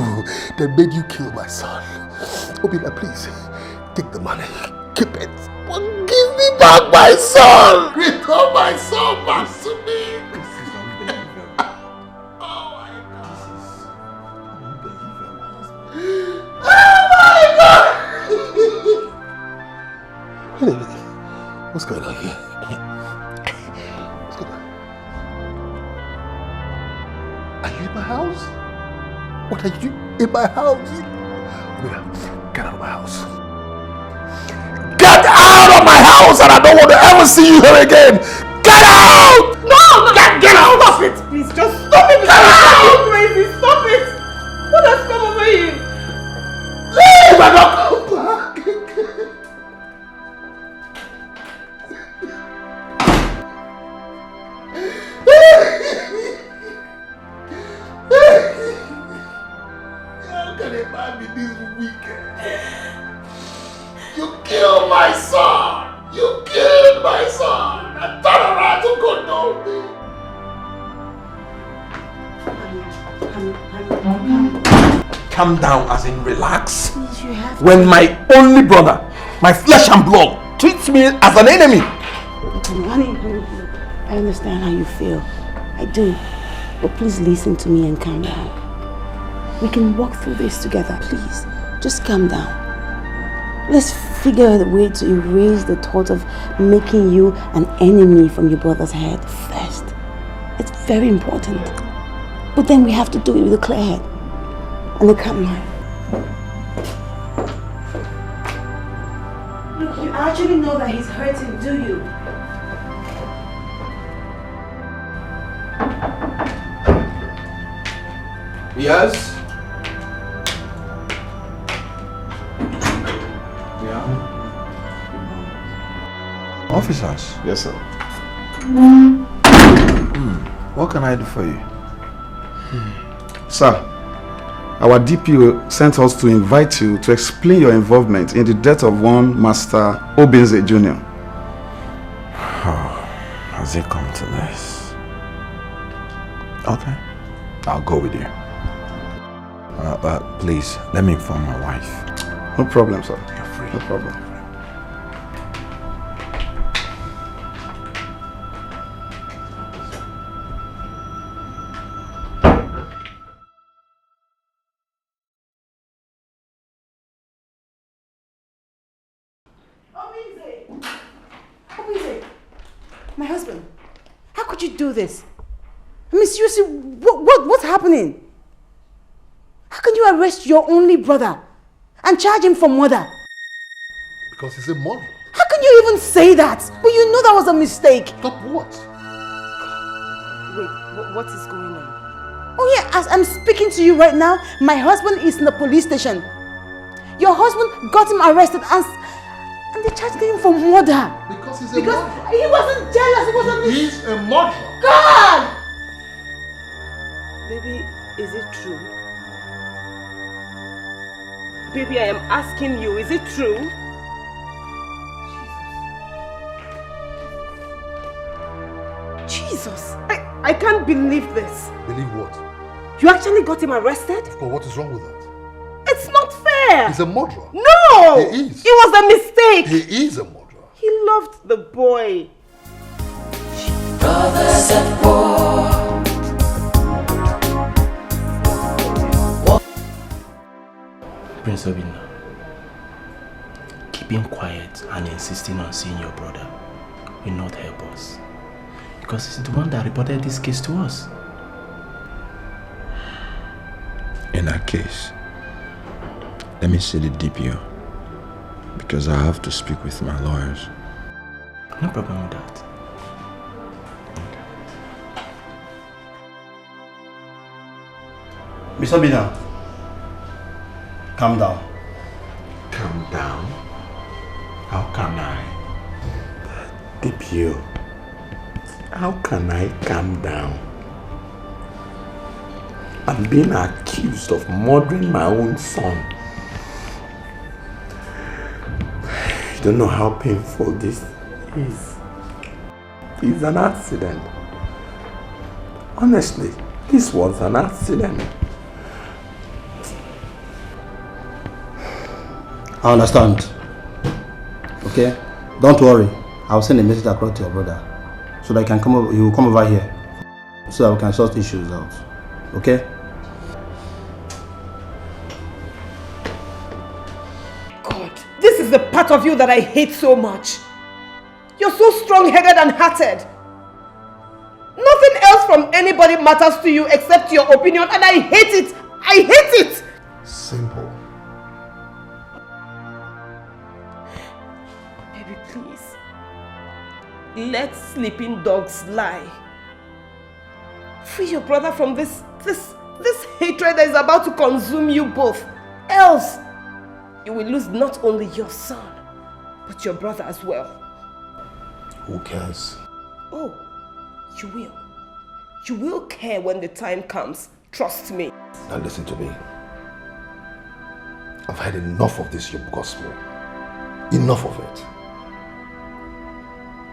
that made you kill my son? Obila, please, take the money, keep it, but give me back my son! Return my son back to me! This is unbelievable. Oh my God! This is unbelievable. Oh my God! What's going on here? What's going on? Are you in my house? What are you in my house? Get out of my house. Get out of my house! house and I don't want to ever see you here again. Get out! No! Get out! Stop it! Please, just stop it! Get out! Crazy! Stop it! What has come over him? Leave! I don't come back. How can a man be this wicked? You killed my son! You killed my son! And turn around to condone me! Calm down, as in relax. When my only brother, my flesh and blood, treats me as an enemy. Honey, I understand how you feel. I do. But please listen to me and calm down. We can walk through this together, please. Just calm down. Let's figure out a way to erase the thought of making you an enemy from your brother's head first. It's very important. But then we have to do it with a clear head and a calm mind. Look, you actually know that he's hurting, do you? Yes? Officers? Yes, sir. What can I do for you? Sir, our DPO sent us to invite you to explain your involvement in the death of one Master Obinze Jr. Has it come to this? Okay, I'll go with you. Please, let me inform my wife. No problem, sir. You're free. No problem. My husband, how could you do this? I mean, seriously, what's happening? How can you arrest your only brother and charge him for murder? Because he's a murderer. How can you even say that? But you know that was a mistake. Stop what? Wait, what is going on? Oh yeah, as I'm speaking to you right now, my husband is in the police station. Your husband got him arrested and they charged him for murder. Because he's a murderer. He wasn't jealous, he was a mistake. He's a murderer. God! Baby, is it true? Baby, I am asking you, is it true? Jesus, I can't believe this. Believe what? You actually got him arrested? But what is wrong with that? It's not fair. He's a murderer. No! He is. It was a mistake. He is a murderer. He loved the boy. Brothers at war. Prince Obinna, keeping quiet and insisting on seeing your brother will not help us. Because he's the one that reported this case to us. In that case, let me see the DPO. Because I have to speak with my lawyers. No problem with that. Mr. Obinna, calm down. Calm down? How can I? DPO, how can I calm down? I'm being accused of murdering my own son. You don't know how painful this is. It's an accident. Honestly, this was an accident. I understand. Okay? Don't worry. I'll send a message across to your brother so that he can come over, he will come over here so that we can sort issues out. Okay? God, this is the part of you that I hate so much. You're so strong-headed and hearted. Nothing else from anybody matters to you except your opinion, and I hate it. I hate it. Simple. Baby, please. Let sleeping dogs lie. Free your brother from this hatred that is about to consume you both. Else, you will lose not only your son, but your brother as well. Who cares? Oh, you will. You will care when the time comes. Trust me. Now listen to me. I've had enough of this your gospel. Enough of it.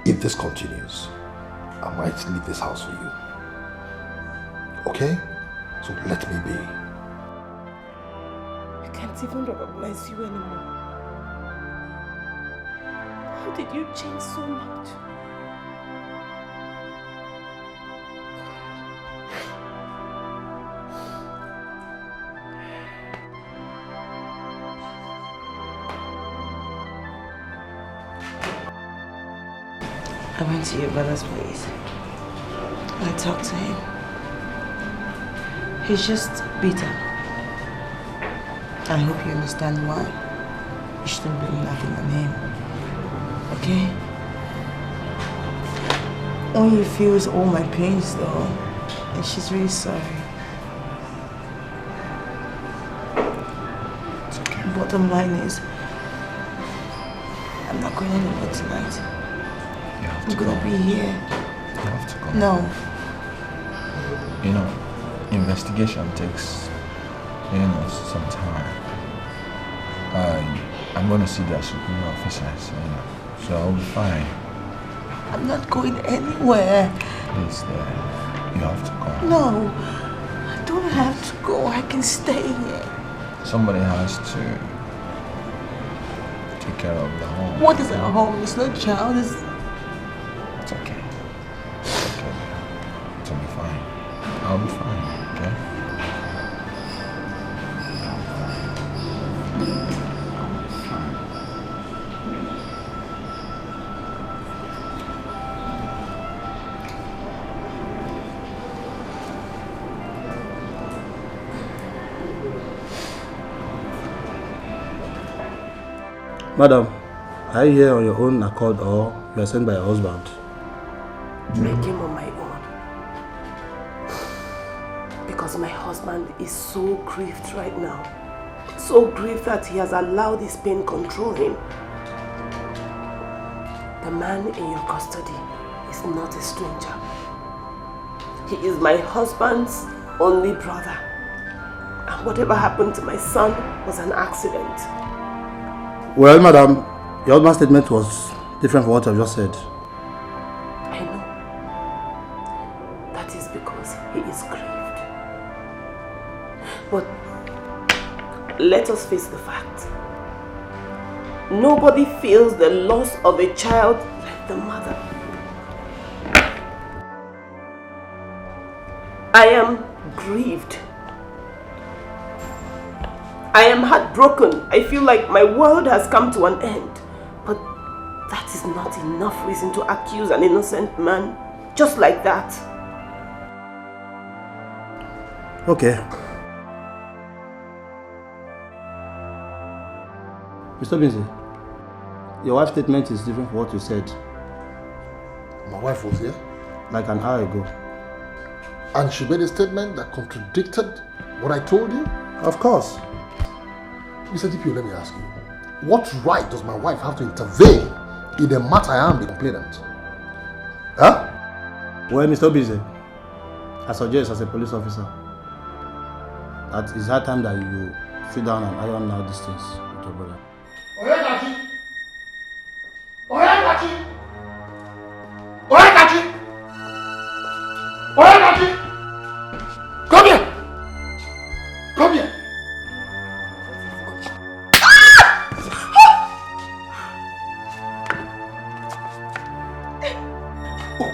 If this continues, I might leave this house for you. Okay? So let me be. I can't even recognize you anymore. How did you change so much? I went to your brother's place. I talked to him. He's just bitter. I hope you understand why. You shouldn't blame nothing on him. Okay? Only feels all my pains though. And she's really sorry. It's okay. Bottom line is, I'm not going anywhere tonight. I'm gonna be here. You have to go. No. You know, investigation takes, some time. I'm gonna see the superior officers, so I'll be fine. I'm not going anywhere. Please, you have to go. No, I don't have to go. I can stay here. Somebody has to take care of the home. What is our home? It's not child. It's okay. It's okay. It'll be fine. I'll be fine, okay? Madam, are you here on your own accord or you are sent by your husband? I came on my own. Because my husband is so grieved right now. So grieved that he has allowed his pain control him. The man in your custody is not a stranger. He is my husband's only brother. And whatever happened to my son was an accident. Well, madam, your husband's statement was different from what I've just said. I know. That is because he is grieved. But let us face the fact. Nobody feels the loss of a child like the mother. I am grieved. I am heartbroken. I feel like my world has come to an end. But that is not enough reason to accuse an innocent man just like that. Okay. Mr. Binzi, your wife's statement is different from what you said. My wife was here? Like an hour ago. And she made a statement that contradicted what I told you? Of course. Mr. DPO, let me ask you. What right does my wife have to intervene in the matter I am the complainant? Huh? Well, Mr. Binzi, I suggest as a police officer that it's high time that you sit down and iron out these things with your brother. Oyekachi! Oyekachi! Oyekachi! Oyekachi! Come here! Come here! Oh.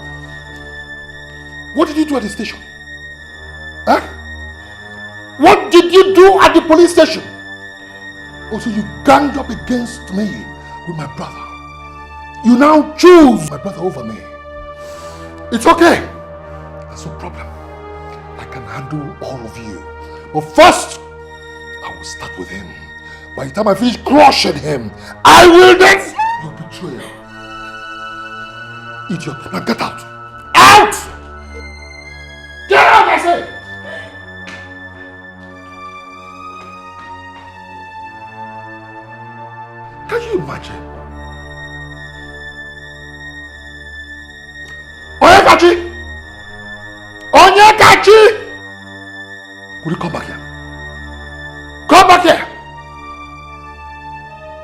What did you do at the station? Huh? What did you do at the police station? Oh, so you ganged up against me with my brother. You now choose my brother over me. It's okay. That's no problem. I can handle all of you. But first, I will start with him. By the time I finish crushing him, I will then... Your betrayal. Idiot. Now get out. Out! Get out, I say! Can you imagine? Onyekachi! Onyekachi! Will you come back here? Come back here!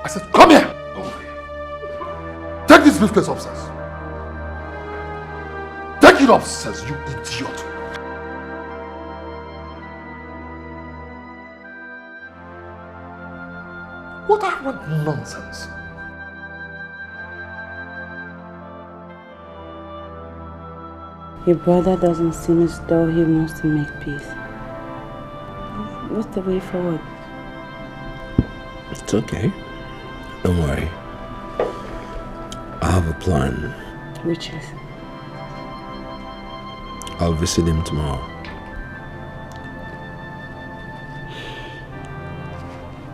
I said, come here! Come over here. Take this briefcase upstairs. Take it upstairs, you idiot. What nonsense. Your brother doesn't seem as though he wants to make peace. What's the way forward? It's okay. Don't worry. I have a plan. Which is? I'll visit him tomorrow.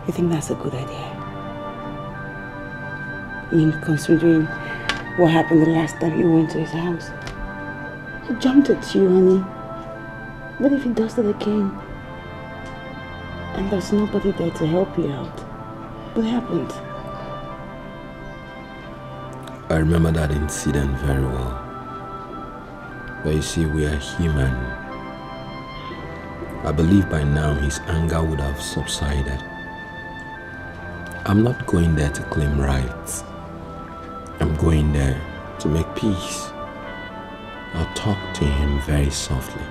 You think that's a good idea? I mean, considering what happened the last time you went to his house. He jumped at you, honey. What if he does it again? And there's nobody there to help you out. What happened? I remember that incident very well. But you see, we are human. I believe by now his anger would have subsided. I'm not going there to claim rights. I'm going there to make peace. I'll talk to him very softly.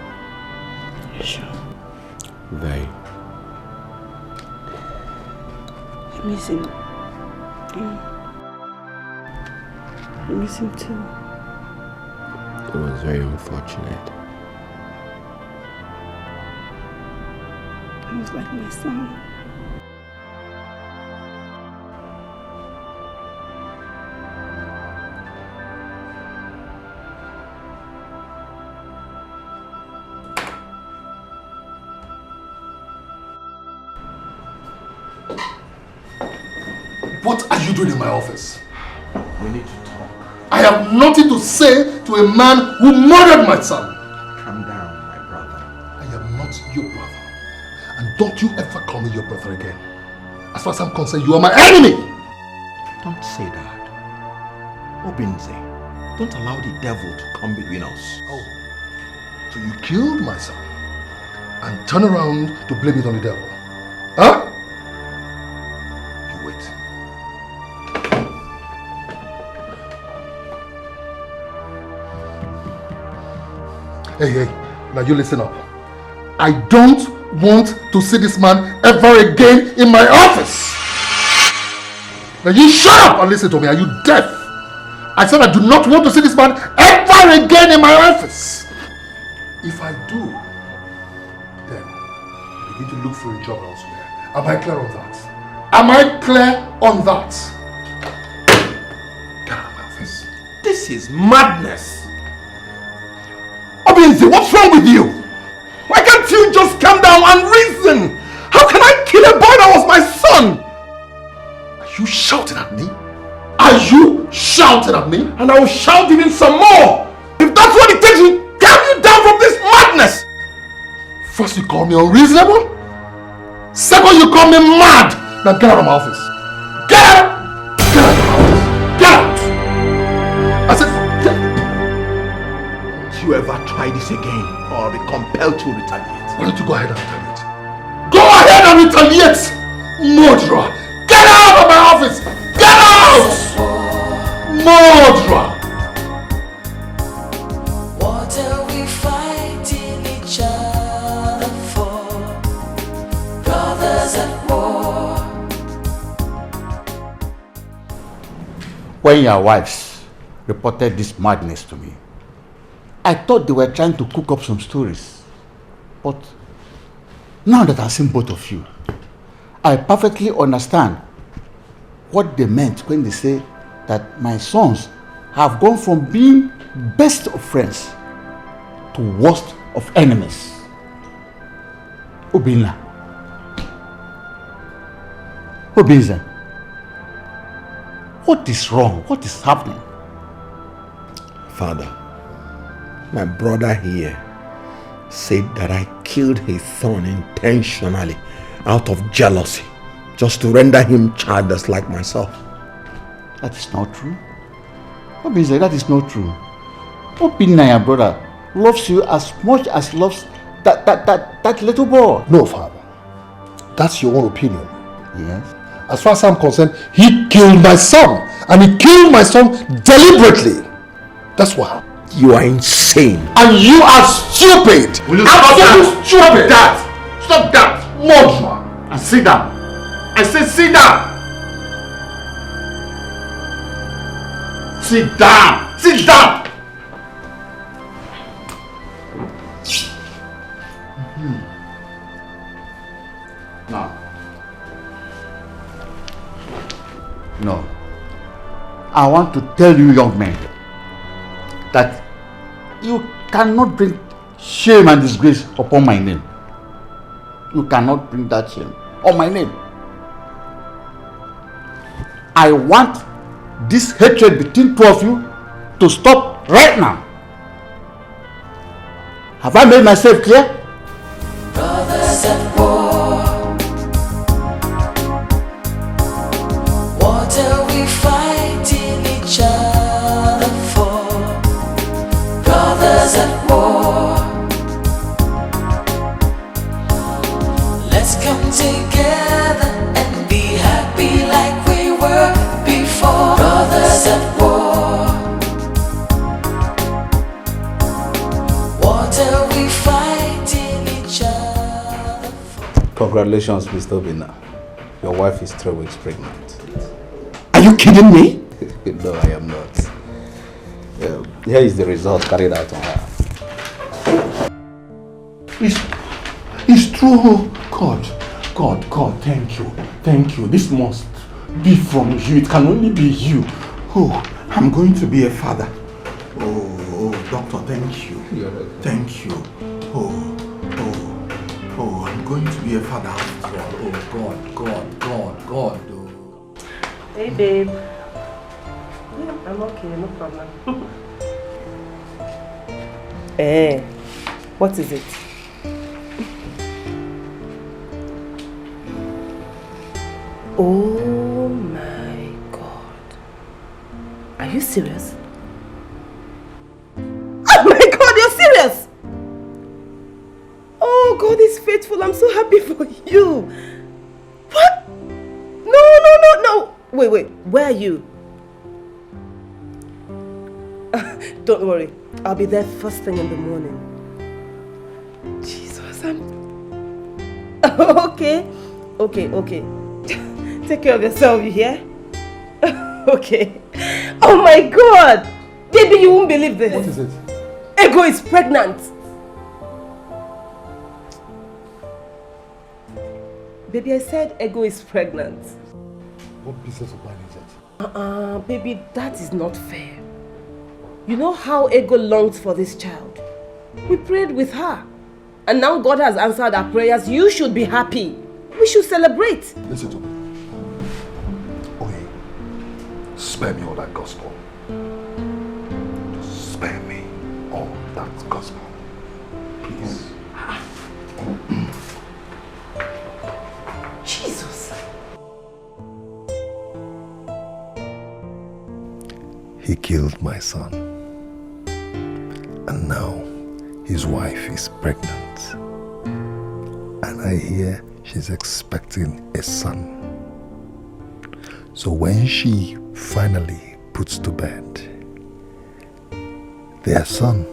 You sure? Very. I miss him. I miss him too. It was very unfortunate. He was like my son. What are you doing in my office? We need to talk. I have nothing to say to a man who murdered my son. Calm down, my brother. I am not your brother. And don't you ever call me your brother again. As far as I'm concerned, you are my enemy. Don't say that. Obinze, don't allow the devil to come between us. Oh, so you killed my son and turn around to blame it on the devil. Huh? You wait. Hey, now you listen up. I don't want to see this man ever again in my office. Now you shut up and listen to me. Are you deaf? I said I do not want to see this man ever again in my office. If I do, then begin to look for a job elsewhere. Am I clear on that? Am I clear on that? Get out of my office. This is madness. Obinze, what's wrong with you? Why can't you just calm down and reason? How can I kill a boy that was my son? Are you shouting at me? Are you shouting at me? And I will shout even some more. If that's what it takes to calm you down from this madness. First you call me unreasonable. Second you call me mad. Now get out of my office. Get out! Get out of my office. Get out! I said, Don't you ever try this again or I'll be compelled to retaliate. Why don't you go ahead and retaliate? Go ahead and retaliate! Murderer! Get out of my office! Get out! Murderer! What are we fighting each other for? Brothers at war. When your wives reported this madness to me, I thought they were trying to cook up some stories. But now that I've seen both of you, I perfectly understand what they meant when they say that my sons have gone from being best of friends to worst of enemies. Obinla. Obinze. What is wrong? What is happening? Father, my brother here said that I killed his son intentionally out of jealousy, just to render him childless like myself. That is not true. Obviously, that is not true. Obinna, your brother, loves you as much as he loves that little boy. No, Father. That's your own opinion. Yes. As far as I'm concerned, he killed my son. And he killed my son deliberately. That's why. You are insane. And you are stupid. Will you stop that? Stupid. Stop that. Murderer. And sit down. I said sit down. Sit down. Sit down. No. I want to tell you, young men, that you cannot bring shame and disgrace upon my name. You cannot bring that shame on my name. I want this hatred between two of you to stop right now. Have I made myself clear? Brothers at war. What are we fighting each other for? Brothers at war. Let's come together and be happy like we were before. Brothers at war. What are we fighting each other for? Congratulations, Mr. Obinna. Your wife is 3 weeks pregnant. Are you kidding me? No, I am not. Here is the result carried out on her. It's true. God, thank you. Thank you. This must be from you. It can only be you. Oh, I'm going to be a father. Oh, doctor, thank you. Thank you. Oh, I'm going to be a father after all. Oh, God. Oh. Hey, babe. Yeah, I'm okay, no problem. Eh, what is it? Oh my God. Are you serious? Oh my God, you're serious! Oh, God is faithful. I'm so happy for you. What? No. Wait. Where are you? Don't worry. I'll be there first thing in the morning. Jesus, Okay. Take care of yourself, you hear? Okay. Oh my God! Baby, you won't believe this. What is it? Ego is pregnant. Baby, I said Ego is pregnant. What business of mine is it? Baby, that is not fair. You know how Ego longs for this child. We prayed with her. And now God has answered our prayers. You should be happy. We should celebrate. Listen to me. Spare me all that gospel. Just spare me all that gospel. Please. Jesus. He killed my son. And now his wife is pregnant. And I hear she's expecting a son. So when she finally puts to bed, their son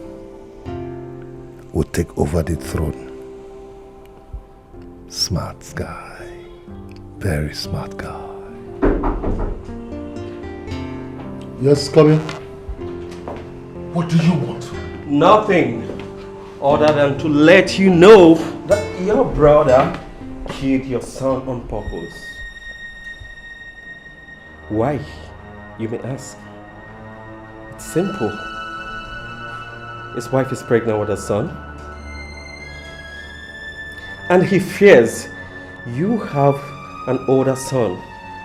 will take over the throne. Smart guy. Very smart guy. Yes, come in. What do you want? Nothing other than to let you know that your brother killed your son on purpose. Why? You may ask. It's simple. His wife is pregnant with a son. And he fears you have an older son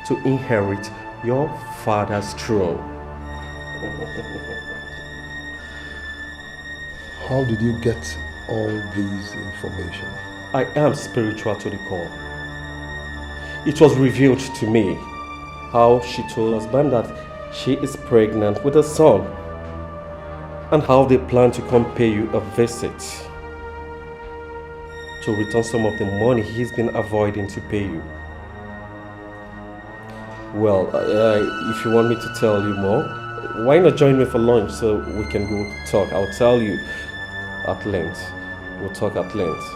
to inherit your father's throne. How did you get all these information? I am spiritual to the core. It was revealed to me how she told her husband that she is pregnant with a son and how they plan to come pay you a visit to return some of the money he's been avoiding to pay you. Well, if you want me to tell you more, why not join me for lunch so we can go talk? I'll tell you at length. We'll talk at length.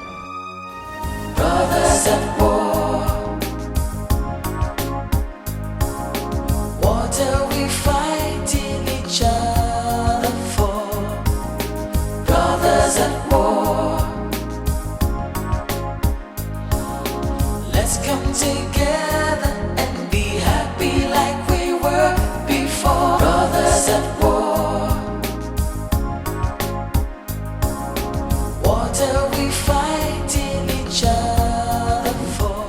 Brothers at war, what are we fighting each other for? Brothers at war, let's come together and be happy like we were before. Brothers at war, what are we fighting each other for?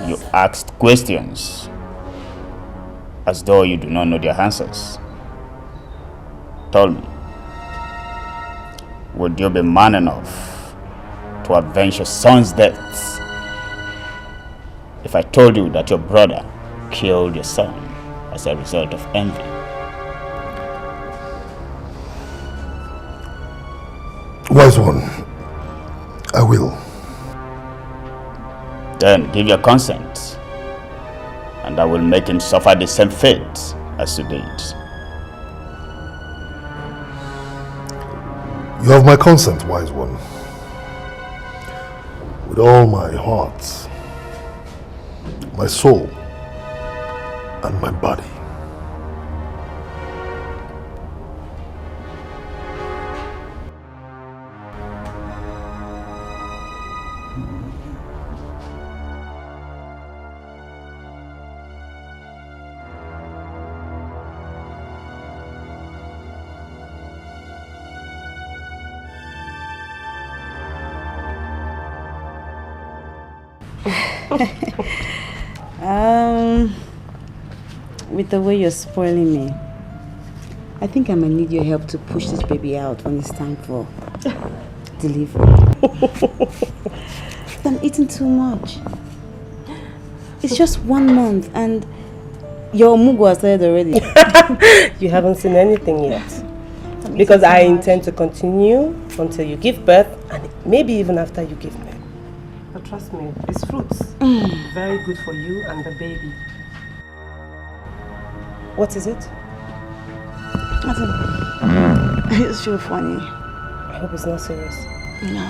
You asked questions as though you do not know their answers. Tell me, would you be man enough to avenge your son's death if I told you that your brother killed your son as a result of envy? Wise one, I will. Then give your consent, and I will make him suffer the same fate as you did. You have my consent, wise one. With all my heart, my soul, and my body. With the way you're spoiling me, I think I might need your help to push this baby out when it's time for delivery. I'm eating too much. It's just 1 month and your mugu has started already. You haven't seen anything yet. Because I intend to continue until you give birth and maybe even after you give birth. But trust me, it's fruits. Very good for you and the baby. What is it? Nothing. It's so funny. I hope it's not serious. No.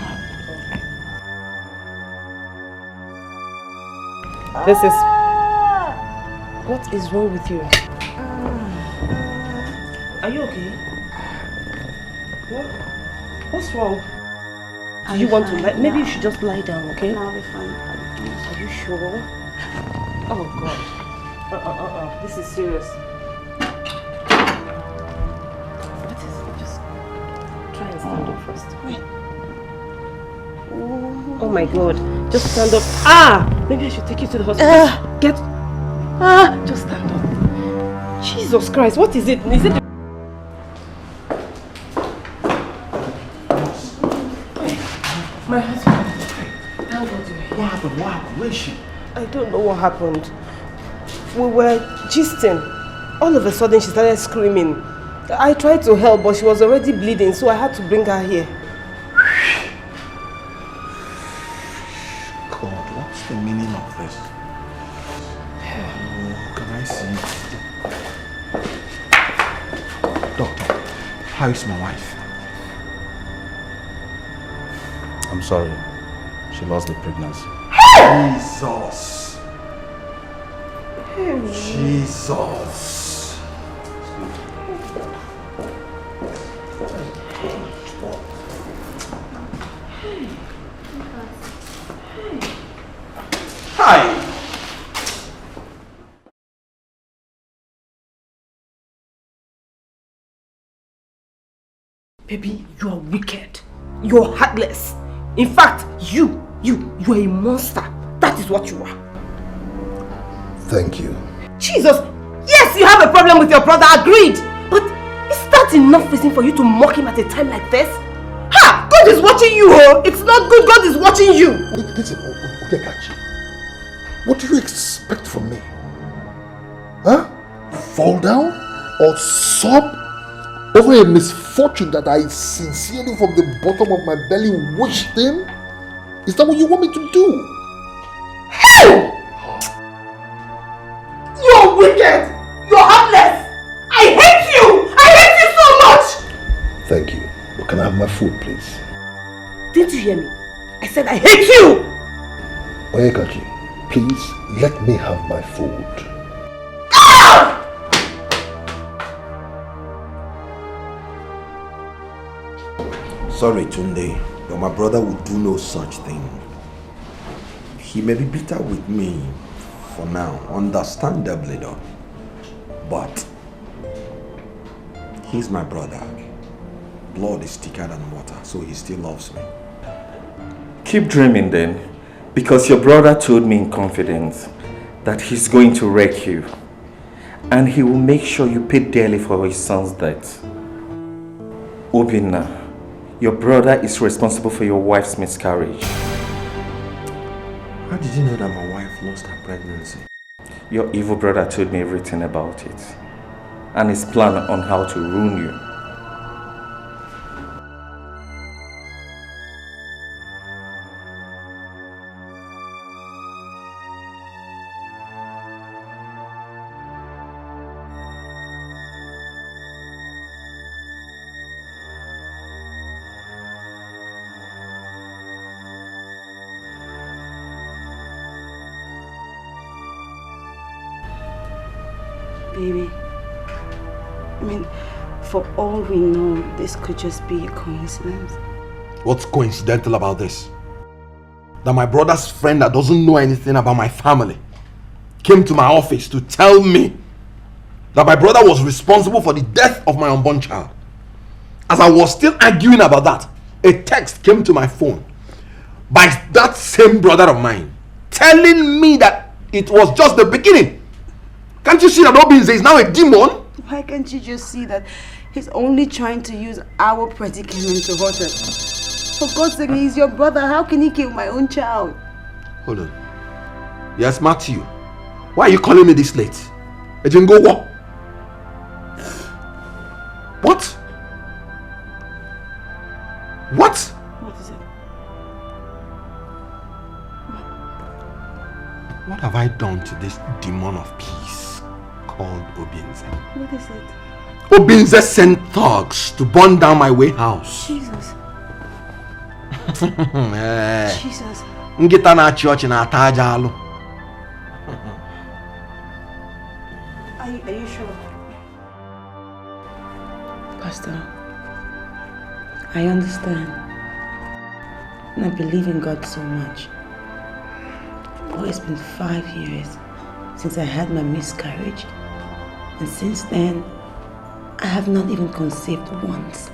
This is... What is wrong with you? Are you okay? What's wrong? Do you want to lie? Maybe you should just lie down, okay? No, I'll be fine. Are you sure? Oh God. This is serious. What is it? Just try and stand up first. Wait. Oh my God. Just stand up. Maybe I should take you to the hospital. Just stand up. Jesus Christ, what is it? Is it... My husband. Thank God you're here. What happened? What happened? Where is she? I don't know what happened. We were gisting. All of a sudden she started screaming. I tried to help, but she was already bleeding, so I had to bring her here. God, what's the meaning of this? Can I see? Doctor, how is my wife? I'm sorry. She lost the pregnancy. Jesus! Jesus! Hi! Baby, you are wicked. You are heartless. In fact, you are a monster. That is what you are. Thank you. Jesus! Yes, you have a problem with your brother, agreed. But is that that enough reason for you to mock him at a time like this? Ha! God is watching you, oh! It's not good, God is watching you! Listen, Okekachi, what do you expect from me? Huh? Fall down or sob over a misfortune that I sincerely from the bottom of my belly wished him? Is that what you want me to do? Hell! You're wicked! You're heartless! I hate you! I hate you so much! Thank you. But can I have my food, please? Didn't you hear me? I said I hate you! Oyekachi, please let me have my food. Ah! Sorry, Tunde, but my brother would do no such thing. He may be bitter with me for now, understandably though. But he's my brother. Blood is thicker than water, so he still loves me. Keep dreaming then, because your brother told me in confidence that he's going to wreck you. And he will make sure you pay dearly for his son's death. Obinna, your brother is responsible for your wife's miscarriage. How did you know that my wife lost her pregnancy? Your evil brother told me everything about it. And his plan on how to ruin you. Baby, I mean, for all we know, this could just be a coincidence. What's coincidental about this? That my brother's friend that doesn't know anything about my family came to my office to tell me that my brother was responsible for the death of my unborn child. As I was still arguing about that, a text came to my phone by that same brother of mine telling me that it was just the beginning. Can't you see that Obinze is now a demon? Why can't you just see that he's only trying to use our predicament to hurt us? For God's sake, he's your brother. How can he kill my own child? Hold on. Yes, Matthew. Why are you calling me this late? Ejingo, what? What? What? What is it? What have I done to this demon of peace called Obinze? What is it? Obinze sent thugs to burn down my warehouse. Jesus. Jesus. Ngita na-achị ọchị na-ata aja alụ. Are you sure? Pastor, I understand. And I believe in God so much. But it's been 5 years since I had my miscarriage. And since then, I have not even conceived once.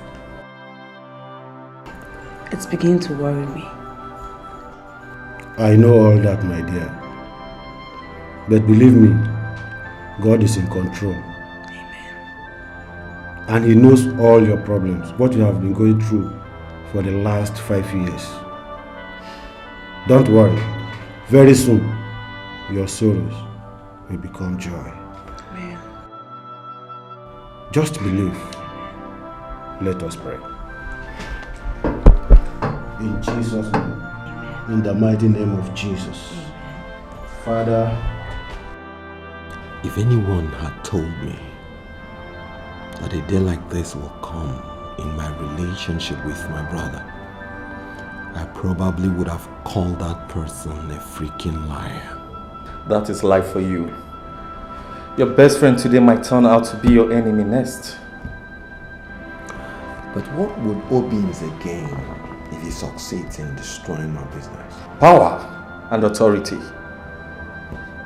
It's beginning to worry me. I know all that, my dear. But believe me, God is in control. Amen. And He knows all your problems, what you have been going through for the last 5 years. Don't worry. Very soon, your sorrows will become joy. Amen. Just believe. Let us pray. In Jesus' name. In the mighty name of Jesus. Father, if anyone had told me that a day like this will come in my relationship with my brother, I probably would have called that person a freaking liar. That is life for you. Your best friend today might turn out to be your enemy next. But what would Obinze gain if he succeeds in destroying my business? Power and authority.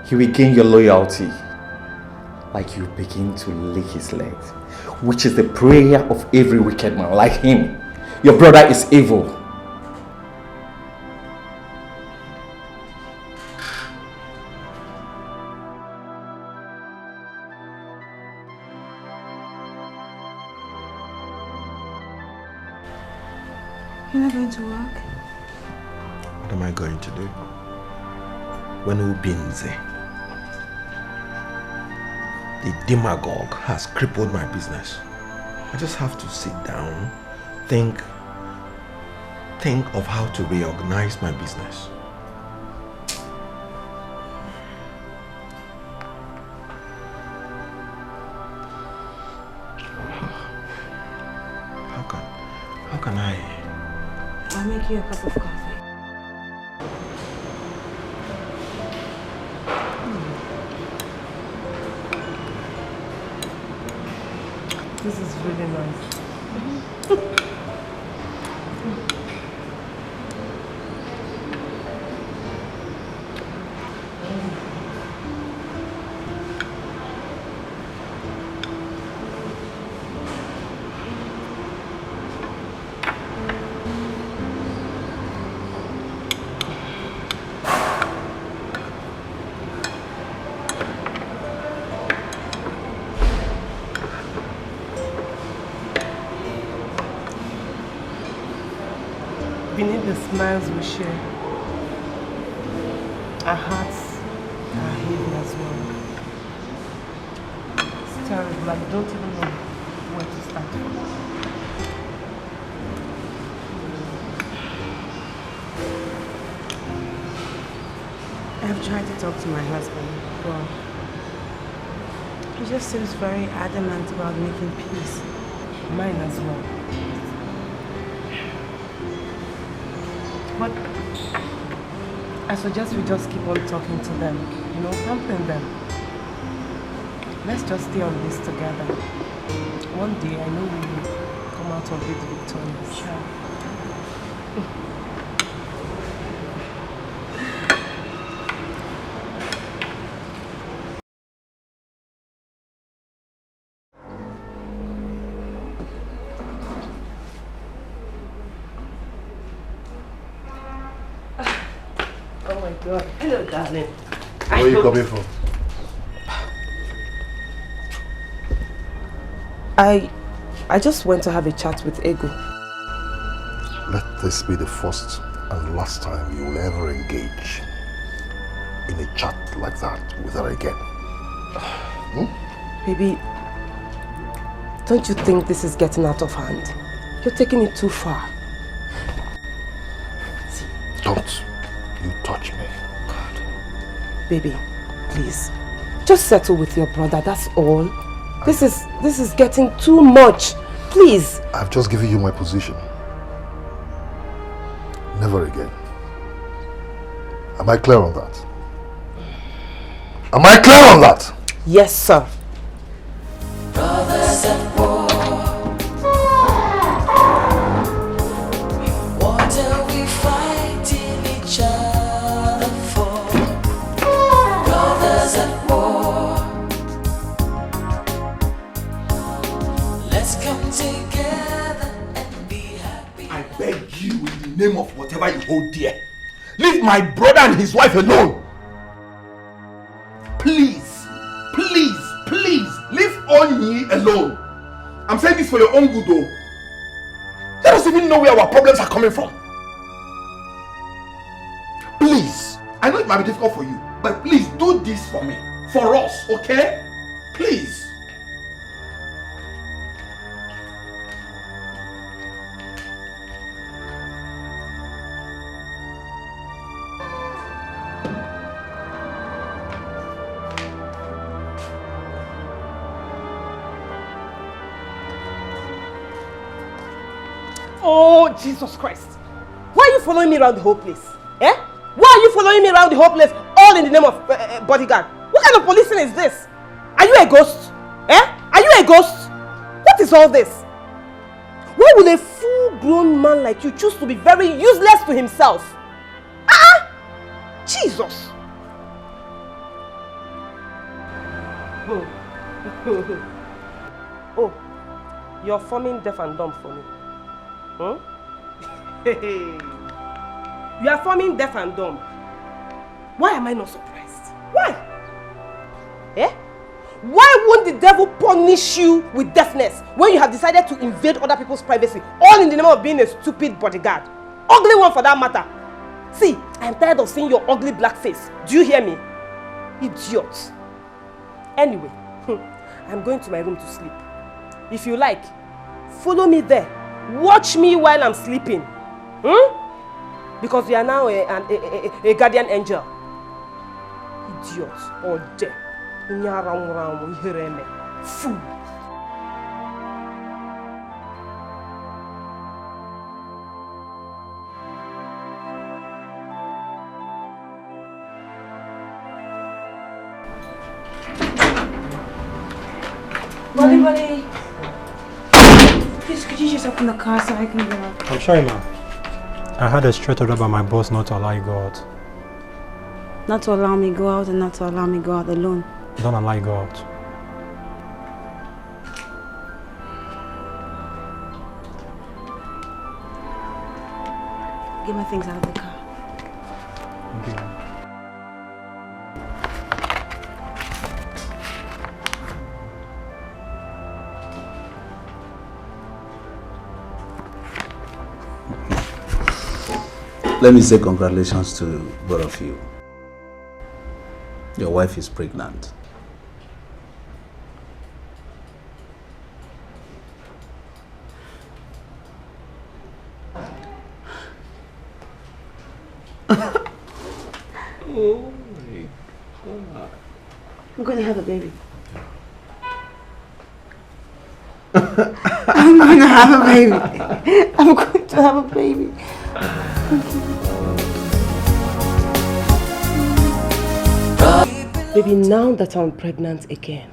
He will gain your loyalty, like you begin to lick his legs, which is the prayer of every wicked man like him. Your brother is evil. You're not going to work? What am I going to do? When Ubinze, the demagogue, has crippled my business, I just have to sit down, think of how to reorganize my business. How can I? I'll make you a cup of coffee. This is really nice. Beneath the smiles we share, our hearts are heavy as well. It's terrible, I don't even know where to start from. I've tried to talk to my husband, but he just seems very adamant about making peace. Mine as well. But I suggest we just keep on talking to them, you know, pampering them. Let's just stay on this together. One day I know we will come out of it victorious. Sure. Oh my God. Hello, darling. Where are you coming from? I just went to have a chat with Ego. Let this be the first and last time you will ever engage in a chat like that with her again. Baby, don't you think this is getting out of hand? You're taking it too far. Don't you touch me. Baby, please. Just settle with your brother, that's all. This is getting too much. Please. I've just given you my position. Never again. Am I clear on that? Am I clear on that? Yes, sir. Brothers at war. What are we fighting each other for? Brothers at war. Let's come together and be happy. I beg you in the name of whatever you hold dear, leave my brother and his wife alone. Please, please, please, leave Onyi alone. I'm saying this for your own good though. Let us even know where our problems are coming from. Please, I know it might be difficult for you, but please do this for me, for us, okay? Please. Oh, Jesus Christ. Why are you following me around the whole place? Eh? Why are you following me around the whole place all in the name of bodyguard? What kind of policing is this? Are you a ghost? Eh? Are you a ghost? What is all this? Why will a full-grown man like you choose to be very useless to himself? Ah! Jesus! Oh, you're forming deaf and dumb for me. Huh? You are forming deaf and dumb. Why am I not surprised? Why? Eh? Why won't the devil punish you with deafness when you have decided to invade other people's privacy, all in the name of being a stupid bodyguard? Ugly one for that matter. See, I am tired of seeing your ugly black face. Do you hear me? Idiot. Anyway, I'm going to my room to sleep. If you like, follow me there. Watch me while I'm sleeping. Because you are now a guardian angel. Idiot. Or dead. Fool. Buddy. Please, could you just open the car so I can go out? I'm sorry, ma'am. I had a straight order by my boss not to allow you go out. Not to allow me go out and not to allow me go out alone. Don't allow you go out. Get my things out of the car. Thank you. Let me say congratulations to both of you. Your wife is pregnant. Oh my God. I'm going to have a baby. I'm going to have a baby. I'm going to have a baby. Baby, now that I'm pregnant again,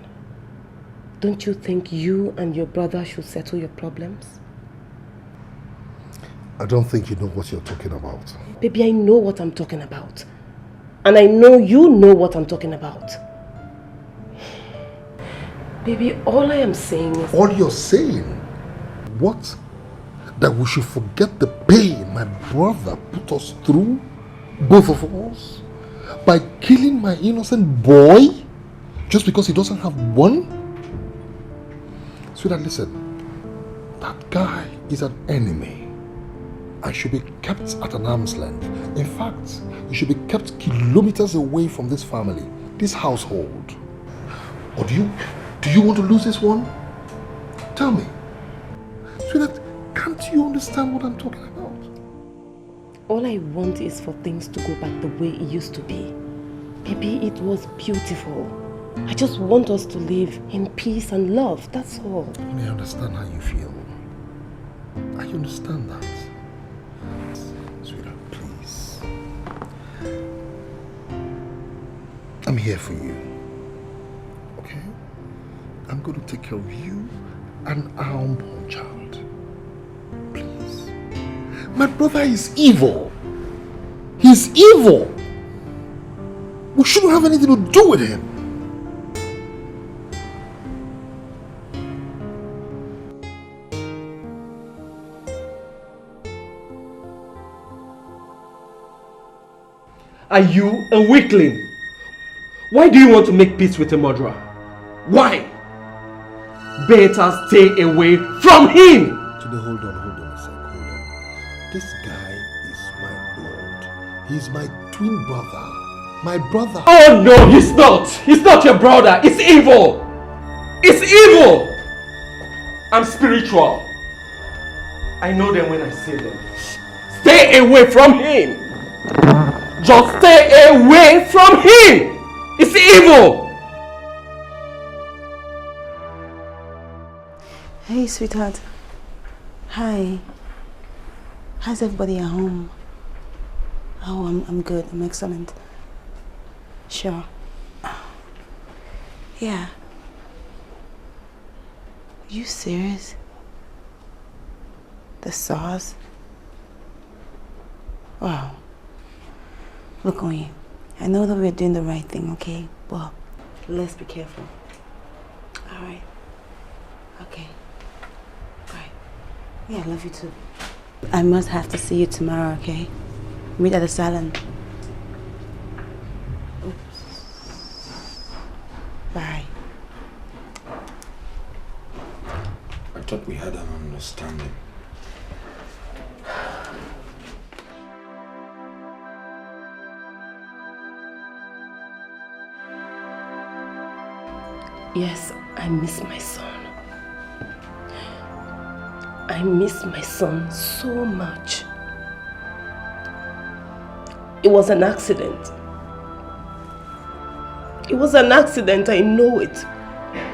don't you think you and your brother should settle your problems? I don't think you know what you're talking about. Baby, I know what I'm talking about. And I know you know what I'm talking about. Baby, all I am saying is... All you're saying? What? That we should forget the pain my brother put us through? Both of us? By killing my innocent boy? Just because he doesn't have one? Sweetheart, listen. That guy is an enemy. And should be kept at an arm's length. In fact, he should be kept kilometers away from this family, this household. Or do you want to lose this one? Tell me. Sweetheart, can't you understand what I'm talking about? All I want is for things to go back the way it used to be. Baby, it was beautiful. I just want us to live in peace and love, that's all. I understand how you feel. I understand that. Sweetheart, please. I'm here for you. Okay? I'm going to take care of you and our unborn child. Please. My brother is evil. He's evil. We shouldn't have anything to do with him. Are you a weakling? Why do you want to make peace with a murderer? Why? Better stay away from him! Today, hold on a sec, hold on. This guy is my blood. He's my twin brother. My brother. Oh no, he's not! He's not your brother! It's evil! It's evil! I'm spiritual. I know them when I see them. Stay away from him! Just stay away from him! It's evil! Hey, sweetheart. Hi. How's everybody at home? Oh, I'm good. I'm excellent. Sure. Yeah. You serious? The sauce? Wow. Look on you. I know that we're doing the right thing, okay? But let's be careful. Alright. Okay. Alright. Yeah, I love you too. I must have to see you tomorrow, okay? Meet at the salon. Oops. Bye. thought we had an understanding. Yes, I miss my son. I miss my son so much. It was an accident. It was an accident, I know it.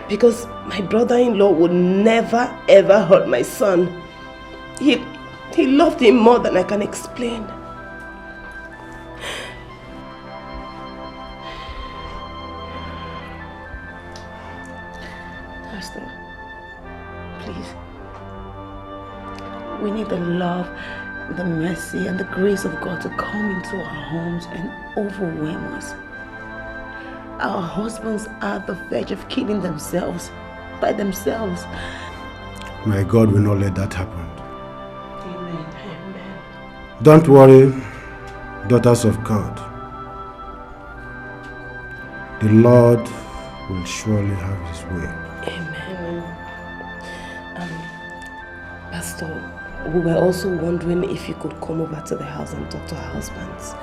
Because my brother-in-law would never ever hurt my son. He loved him more than I can explain. Pastor, please. We need the love, the mercy and the grace of God to come into our homes and overwhelm us. Our husbands are at the verge of killing themselves by themselves. My God will not let that happen. Amen. Amen. Don't worry, daughters of God. The Lord will surely have his way. Amen. Pastor, we were also wondering if you could come over to the house and talk to our husbands.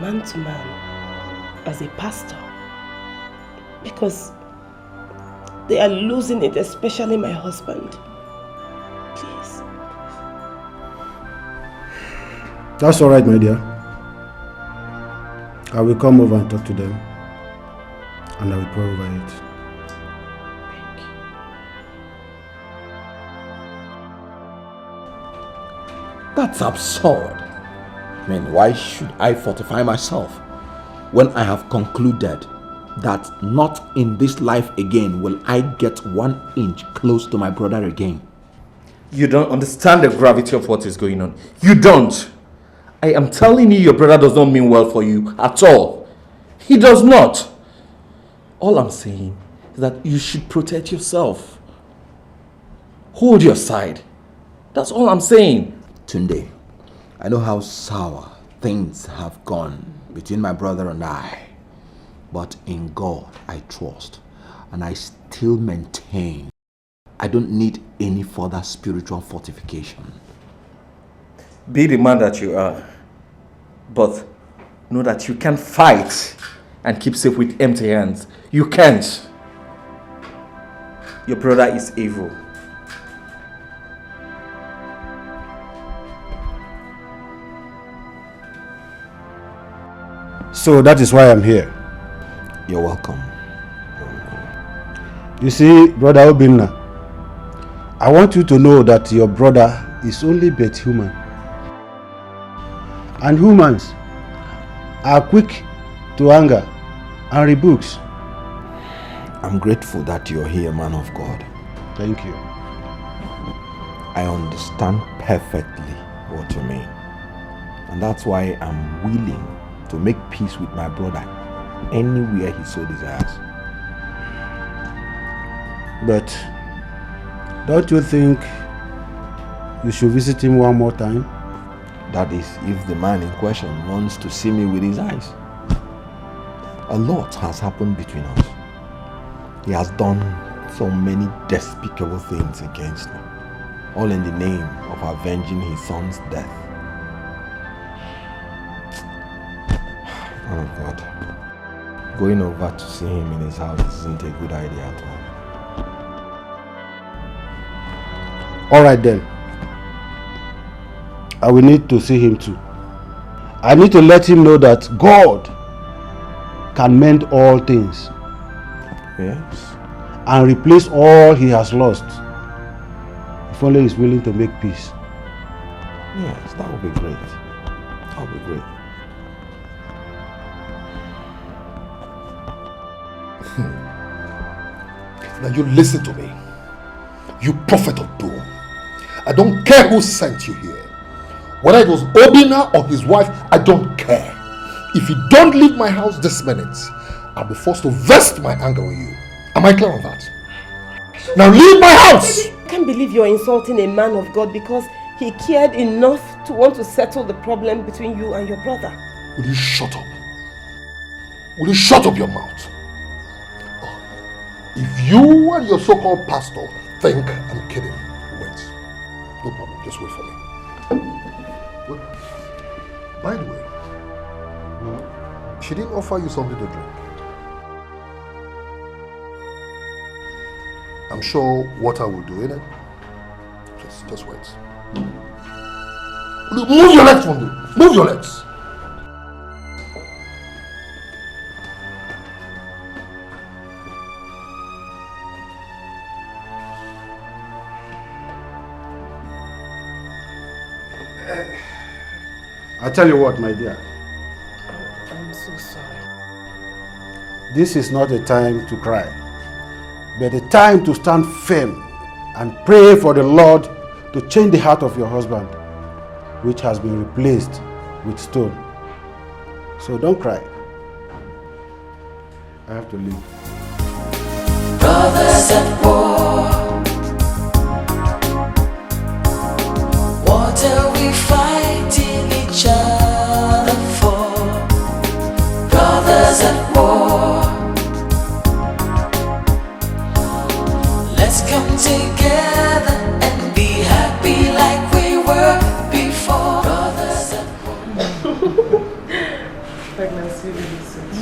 Man to man, as a pastor. Because they are losing it, especially my husband. Please. That's all right, my dear. I will come over and talk to them. And I will pray over it. That's absurd. I mean, why should I fortify myself when I have concluded that not in this life again will I get 1 inch close to my brother again? You don't understand the gravity of what is going on. You don't. I am telling you, your brother does not mean well for you at all. He does not. All I'm saying is that you should protect yourself. Hold your side. That's all I'm saying. Tunde, I know how sour things have gone between my brother and I. But in God I trust. And I still maintain I don't need any further spiritual fortification. Be the man that you are. But know that you can't fight and keep safe with empty hands. You can't. Your brother is evil. So that is why I'm here. You're welcome. You see, Brother Obinna, I want you to know that your brother is only but human. And humans are quick to anger and rebukes. I'm grateful that you're here, man of God. Thank you. I understand perfectly what you mean. And that's why I'm willing to make peace with my brother anywhere he so desires. But don't you think you should visit him one more time? That is, if the man in question wants to see me with his eyes. A lot has happened between us. He has done so many despicable things against me, all in the name of avenging his son's death. Man of God, going over to see him in his house isn't a good idea at all. All right then. I will need to see him too. I need to let him know that God can mend all things. Yes. And replace all he has lost. If only he's willing to make peace. Yes, that would be great. That would be great. Now you listen to me. You prophet of doom. I don't care who sent you here. Whether it was Obinna or his wife, I don't care. If you don't leave my house this minute, I'll be forced to vest my anger on you. Am I clear on that? Now leave my house! I can't believe you're insulting a man of God because he cared enough to want to settle the problem between you and your brother. Will you shut up? Will you shut up your mouth? If you and your so-called pastor think I'm kidding. Wait. No problem. Just wait for me. Wait. By the way, she didn't offer you something to drink. I'm sure water will do, innit? Just wait. Move your legs from me. Move your legs. I tell you what, my dear. I'm so sorry. This is not a time to cry, but a time to stand firm and pray for the Lord to change the heart of your husband, which has been replaced with stone. So don't cry. I have to leave. Brothers at war, what are we fighting each other for? Brothers at war, let's come together and be happy like we were before. Brothers at war. Pregnancy really suits.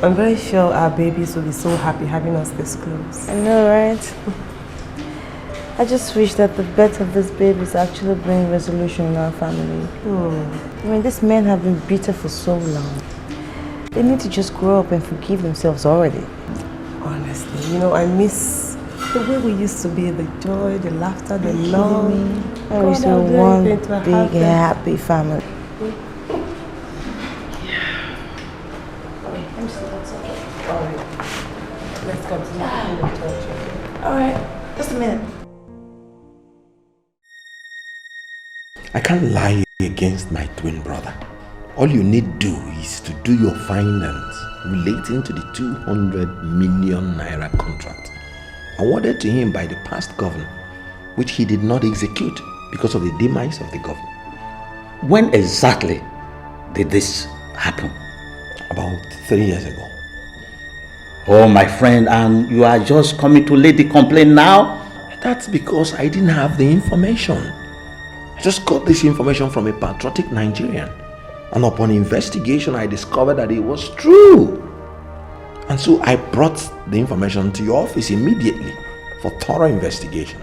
I'm very sure our babies will be so happy having us this close. I know, right? I just wish that the birth of these babies actually bring resolution in our family. I mean, these men have been bitter for so long. They need to just grow up and forgive themselves already. Honestly, you know, I miss the way we used to be, the joy, the laughter, the love. I wish we were one big happy family. Let's continue the torture. Alright, just a minute. I can't lie against my twin brother. All you need do is to do your findings relating to the 200 million naira contract awarded to him by the past governor, which he did not execute because of the demise of the governor. When exactly did this happen? About 3 years ago. Oh, my friend, and you are just coming to lay the complaint now? That's because I didn't have the information. I just got this information from a patriotic Nigerian. And upon investigation, I discovered that it was true. And so I brought the information to your office immediately for thorough investigation.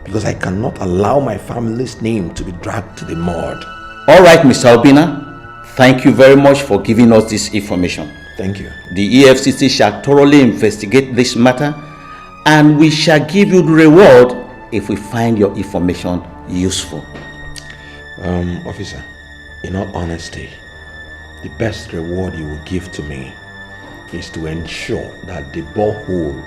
Because I cannot allow my family's name to be dragged to the mud. All right, Mr. Obina. Thank you very much for giving us this information. Thank you. The EFCC shall thoroughly investigate this matter, and we shall give you the reward if we find your information useful. Officer, in all honesty, the best reward you will give to me is to ensure that the borehole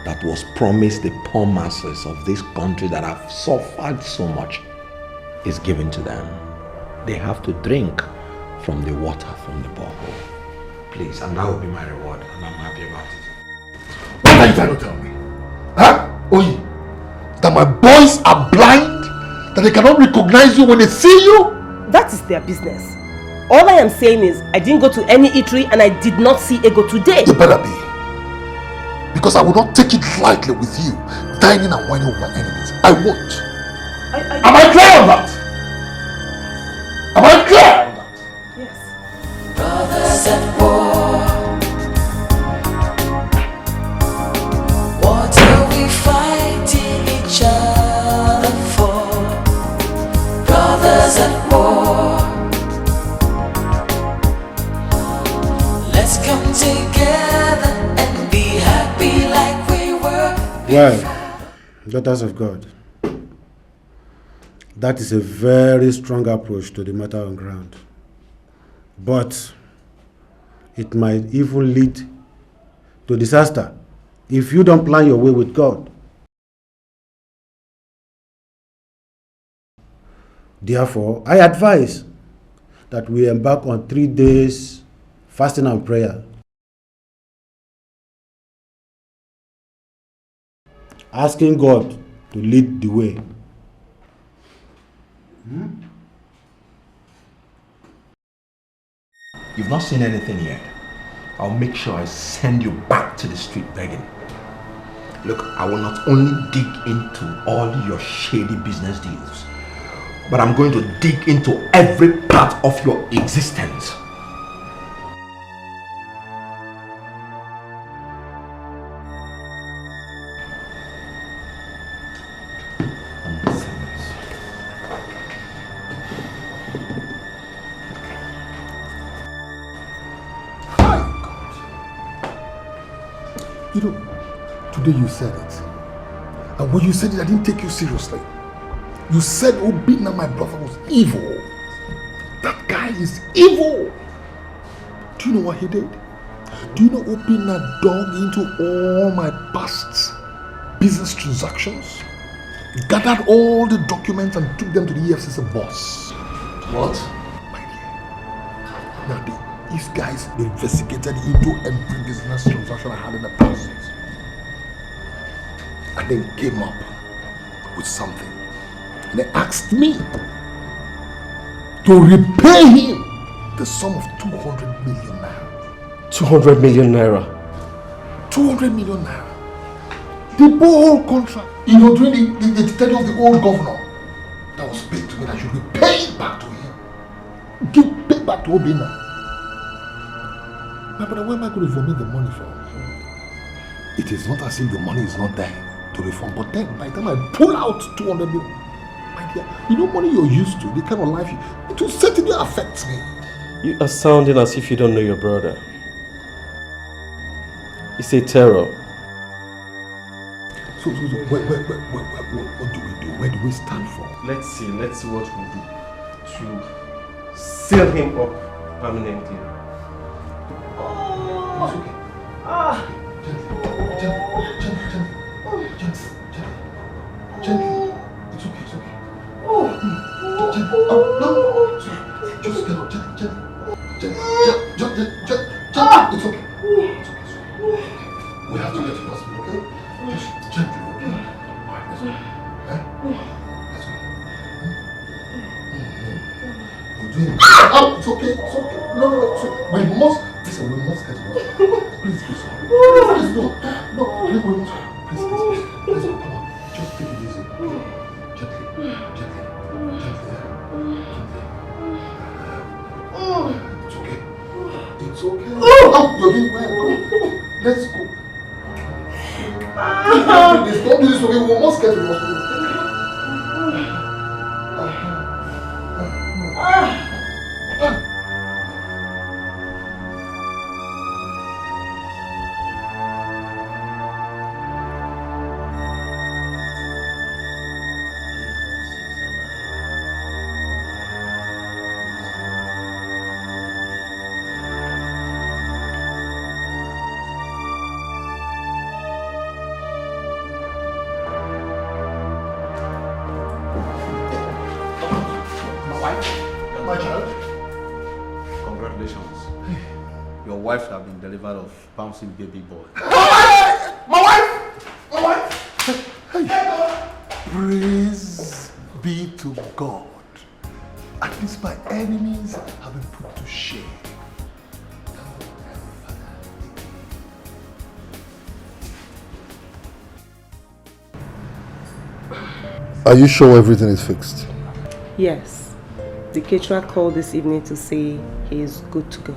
that was promised the poor masses of this country that have suffered so much is given to them. They have to drink from the water from the borehole. Please, and that will be my reward, and I'm happy about it. What are you trying to tell me? Huh? Oyi, that my boys are blind? That they cannot recognize you when they see you? That is their business. All I am saying is, I didn't go to any eatery and I did not see Ego today. You better be. Because I will not take it lightly with you, dining and whining with my enemies. I won't. Am I clear on that? Am I clear on that? Yes. Brothers at war, what are we fighting each other for? Brothers at war, let's come together and be happy like we were. Well, daughters of God, that is a very strong approach to the matter on ground. But it might even lead to disaster if you don't plan your way with God. Therefore, I advise that we embark on 3 days fasting and prayer, asking God to lead the way. You've not seen anything yet. I'll make sure I send you back to the street begging. Look, I will not only dig into all your shady business deals, but I'm going to dig into every part of your existence. You know, today you said it. And when you said it, I didn't take you seriously. You said Obinna, my brother, was evil. That guy is evil. Do you know what he did? Do you know Obinna dug into all my past business transactions? Gathered all the documents and took them to the EFCC boss. What? My dear. Now these guys investigated into every business transaction I had in the past. And then came up with something. And they asked me to repay him the sum of 200 million naira. 200 million naira? 200 million naira. The whole contract, you know, during the tenure of the old governor, that was paid to me, that I should repay it back to him. Give pay back to Obinna. But where am I going to vomit the money from? It is not as if the money is not there to reform, but then by the time I pull out 200 million, my dear, you know money you're used to, the kind of life it will certainly affect me. You are sounding as if you don't know your brother. It's a terror. So what do we do? Where do we stand for? Let's see what we do to seal him up permanently. It's okay. Gently. It's okay. No. Just get up. Gently. It's okay. We have to get to the hospital, okay? Just gently, okay? Alright, let's go. Let's go. We're doing it. Oh, it's okay. No. We must get to the hospital. Please, no. We must. Please. Let's go, come on. Just take it easy, okay? Gently. It's okay. Oh, you're doing well. Come on. Let's go. Please, don't do this to me. We must get to the hospital. My child. Congratulations. Your wife has been delivered of bouncing baby boy. My wife! Praise be to God. At least my enemies have been put to shame. Are you sure everything is fixed? Yes. The caterer called this evening to say he is good to go.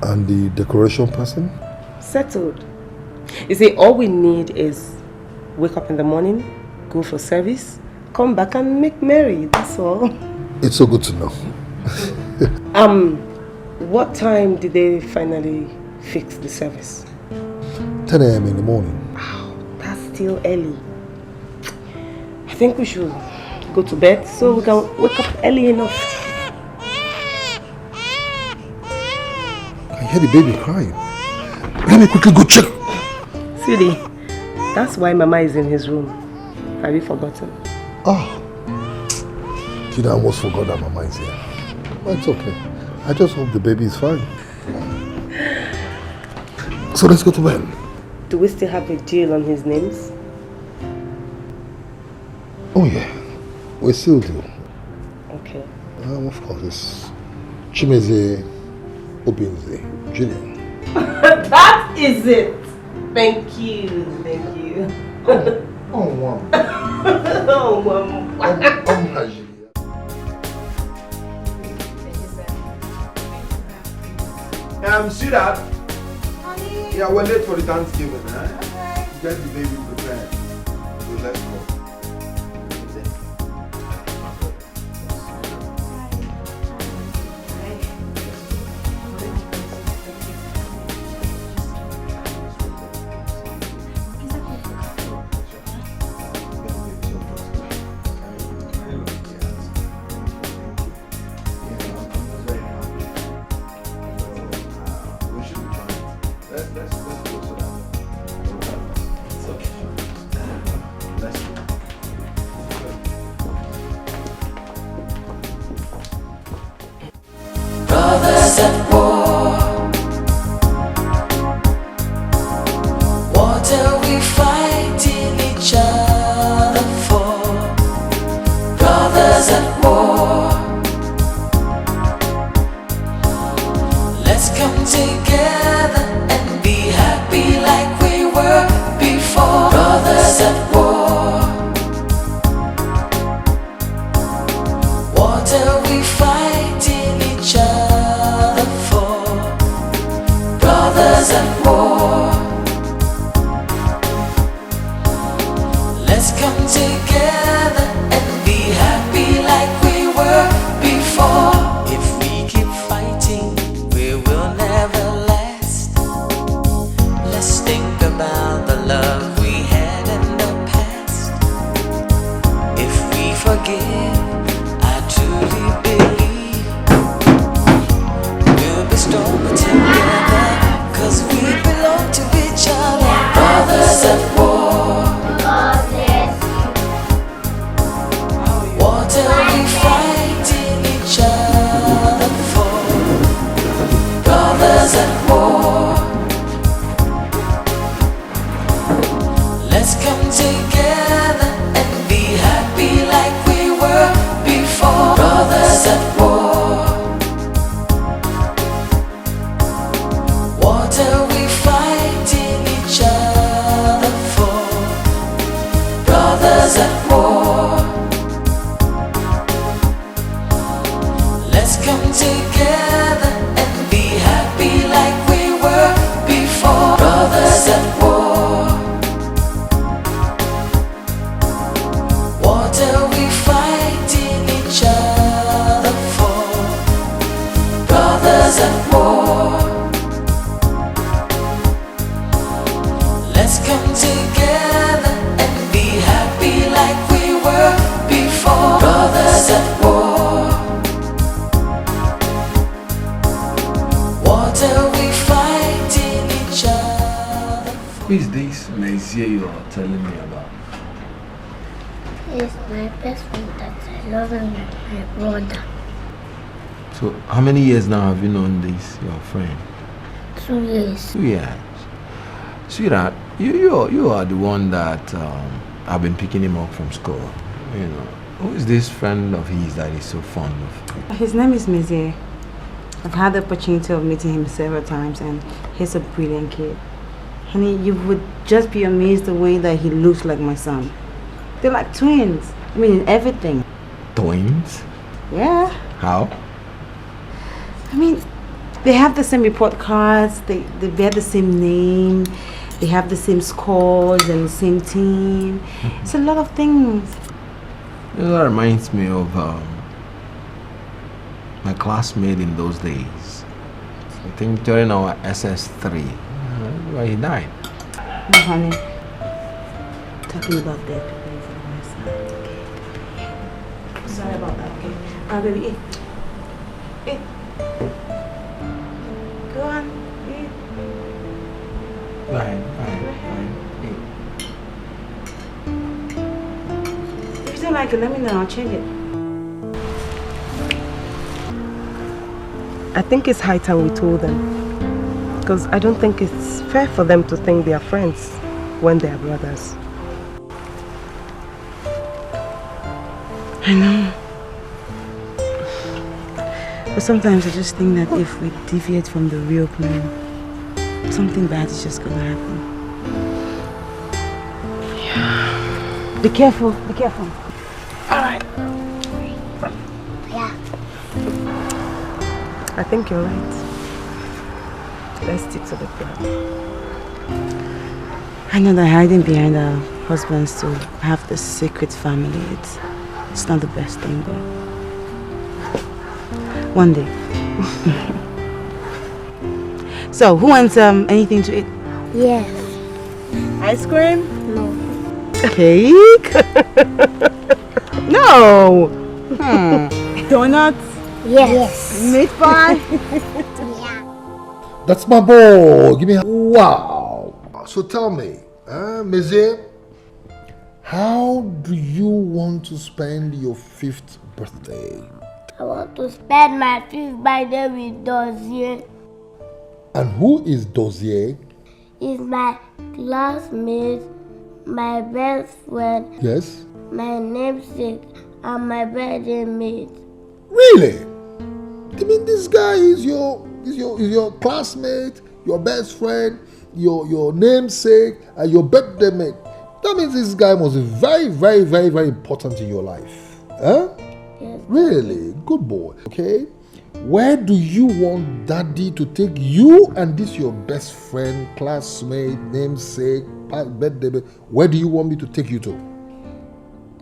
And the decoration person? Settled. You see, all we need is wake up in the morning, go for service, come back and make merry, that's all. It's so good to know. What time did they finally fix the service? 10 a.m. in the morning. Wow, that's still early. I think we should go to bed so we can wake up early enough. I hear the baby crying. Let me quickly go check. Sweetie, that's why Mama is in his room. Have you forgotten? Oh. You know, I almost forgot that Mama is here. But it's okay. I just hope the baby is fine. So let's go to bed. Do we still have a deal on his names? Oh yeah, we still do. Okay. Of course, it's Chimeze Obinze Jr. That is it! Thank you. Thank you. Oh, wow. Oh, wow. Sweetheart. Yeah, we're late for the Thanksgiving, eh? Okay. Get the baby prepared. So let's go. Brothers at war, what are we fighting each other for? Brothers at war, let's come together and be happy like we were before. Brothers at war, what are we fighting each other for? Brothers at war, let's come together and be happy like we were before. If we keep fighting, we will never last. Let's think about the love we had in the past. If we forgive, I truly believe we'll be stronger together, 'cause we belong to each other. Brothers at war, what are we fighting each other for? Brothers at war, let's come together and be happy like we were before. Brothers at war, what are we fighting each other for? Brothers at war, let's come together and be happy like we were before. Brothers at war, what are we fighting each other for? Brothers at war, let's come together and be happy like we were before. Brothers at war, what are we fighting each other? Who is this Naija you are telling me about? He's my best friend that I love him like my brother. So, how many years now have you known this, your friend? 2 years. 2 years. Sweetheart, you are the one that I've been picking him up from school. You know, who is this friend of his that he's so fond of? His name is Mizie. I've had the opportunity of meeting him several times, and he's a brilliant kid. Honey, you would just be amazed the way that he looks like my son. They're like twins. I mean, in everything. Twins? Yeah. How? I mean, they have the same report cards, they bear the same name, they have the same scores and the same team. It's a lot of things. You know, that reminds me of my classmate in those days. I think during our SS3, where he died. Oh, honey, talking about dead people is on my side, okay? Sorry about that, okay? Baby, eat. Eat. Go on, eat. Fine. If you don't like it, let me know, I'll change it. I think it's high time we told them. Because I don't think it's fair for them to think they are friends when they are brothers. I know. But sometimes I just think that if we deviate from the real plan, something bad is just gonna happen. Be careful, be careful. Alright. Yeah. I think you're right. Let's stick to the plan. I know that hiding behind our husbands to have this secret family, it's not the best thing, but one day. So, who wants anything to eat? Yes. Ice cream? No. Cake? No. Donuts? Yes. Meat pie? That's my boy. Give me a wow. So tell me, Meze, how do you want to spend your 5th birthday? I want to spend my 5th birthday with Dozier. And who is Dozier? He's my classmate, my best friend, Yes. my namesake, and my birthday mate. Really? I mean, this guy is your classmate, your best friend, your namesake, and your birthday mate. That means this guy must be very, very, very, very important in your life. Huh? Yes. Really? Good boy. Okay. Where do you want Daddy to take you and this your best friend, classmate, namesake, birthday mate? Where do you want me to take you to?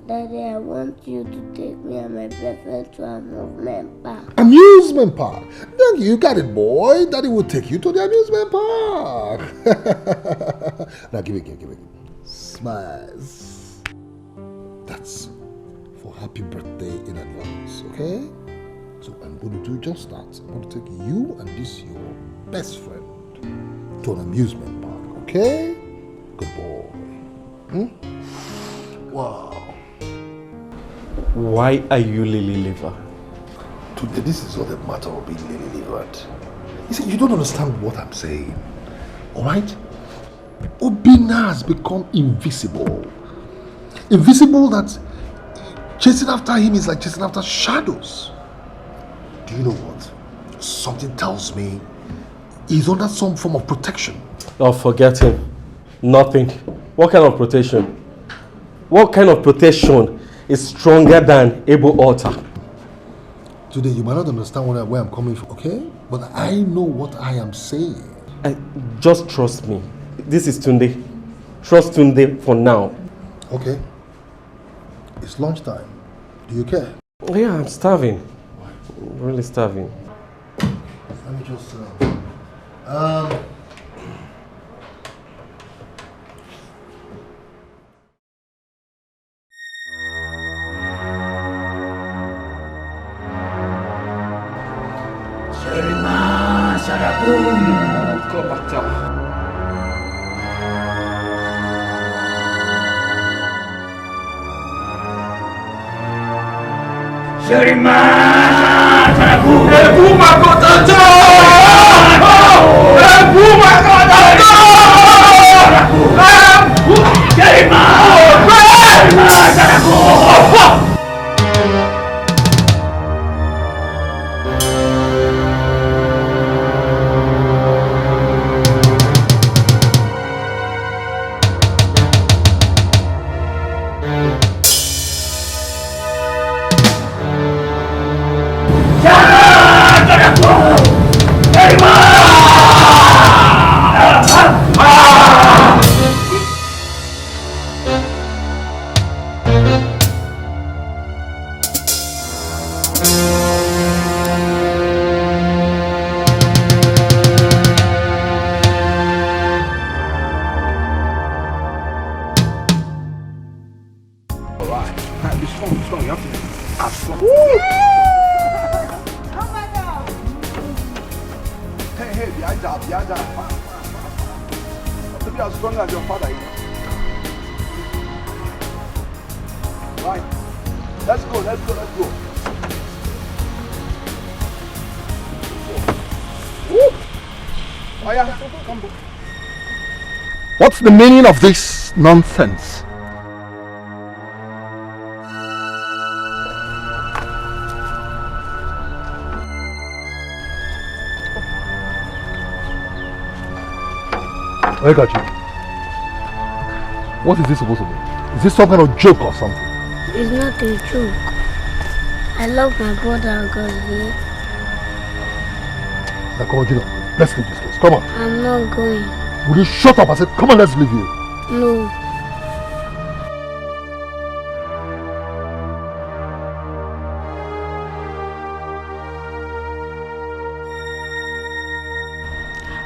Daddy, I want you to take me and my best friend to an amusement park. Amusement park. Thank you. You got it, boy. Daddy will take you to the amusement park. Now give it. Smiles. That's for happy birthday in advance, okay? So I'm going to do just that. I'm going to take you and this your best friend to an amusement park, okay? Good boy. Wow. Why are you lily liver? Today, this is not a matter of being lily livered. You see, you don't understand what I'm saying. Alright? Obina has become invisible. Invisible that chasing after him is like chasing after shadows. Do you know what? Something tells me he's under some form of protection. Oh, forget him. Nothing. What kind of protection? What kind of protection is stronger than able altar? Today, you might not understand where I'm coming from, okay? But I know what I am saying. Just trust me. This is Tunde. Trust Tunde for now. Okay. It's lunchtime. Do you care? Yeah, I'm starving. I'm really starving. Let me just... What's the meaning of this nonsense? I got you. What is this supposed to be? Is this some kind of joke or something? It's not a joke. I love my brother, Gozie. Now come on, Gino. Let's leave this place. Come on. I'm not going. Will you shut up? I said, come on, let's leave here. No.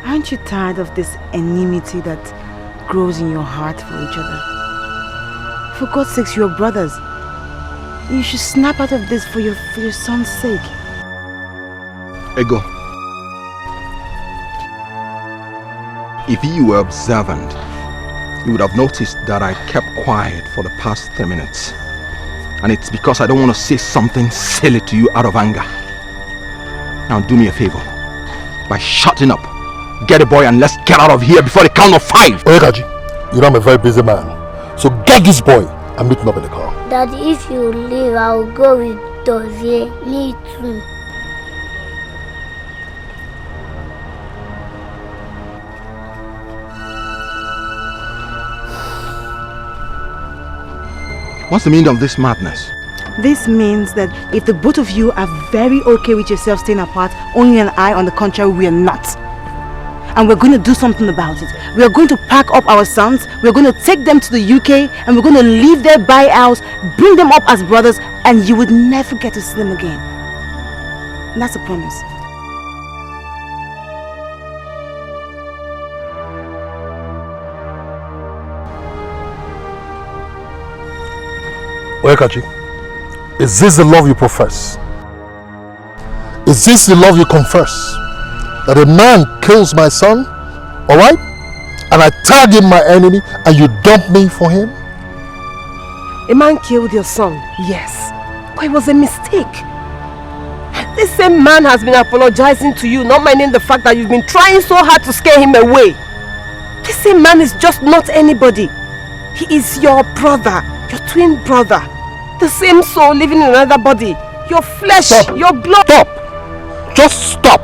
Aren't you tired of this enmity that grows in your heart for each other? For God's sake, you're brothers. You should snap out of this for your son's sake. Ego, if you were observant, you would have noticed that I kept quiet for the past 3 minutes. And it's because I don't want to say something silly to you out of anger. Now do me a favor. By shutting up, get a boy and let's get out of here before the count of 5. Oyekaji, you know I'm a very busy man. So get this boy and meet him up in the car. Daddy, if you leave, I'll go with Dozie. Me too. What's the meaning of this madness? This means that if the both of you are very okay with yourself staying apart, only and I, on the contrary, we are not. And we're going to do something about it. We are going to pack up our sons, we're going to take them to the UK, and we're going to leave their house, bring them up as brothers, and you would never get to see them again. And that's a promise. Oyekaji, is this the love you profess? Is this the love you confess? That a man kills my son, alright? And I tag him my enemy and you dump me for him? A man killed your son, yes. But it was a mistake. This same man has been apologizing to you, not minding the fact that you've been trying so hard to scare him away. This same man is just not anybody. He is your brother, your twin brother. The same soul living in another body. Your flesh, stop. Your blood. Stop! Just stop!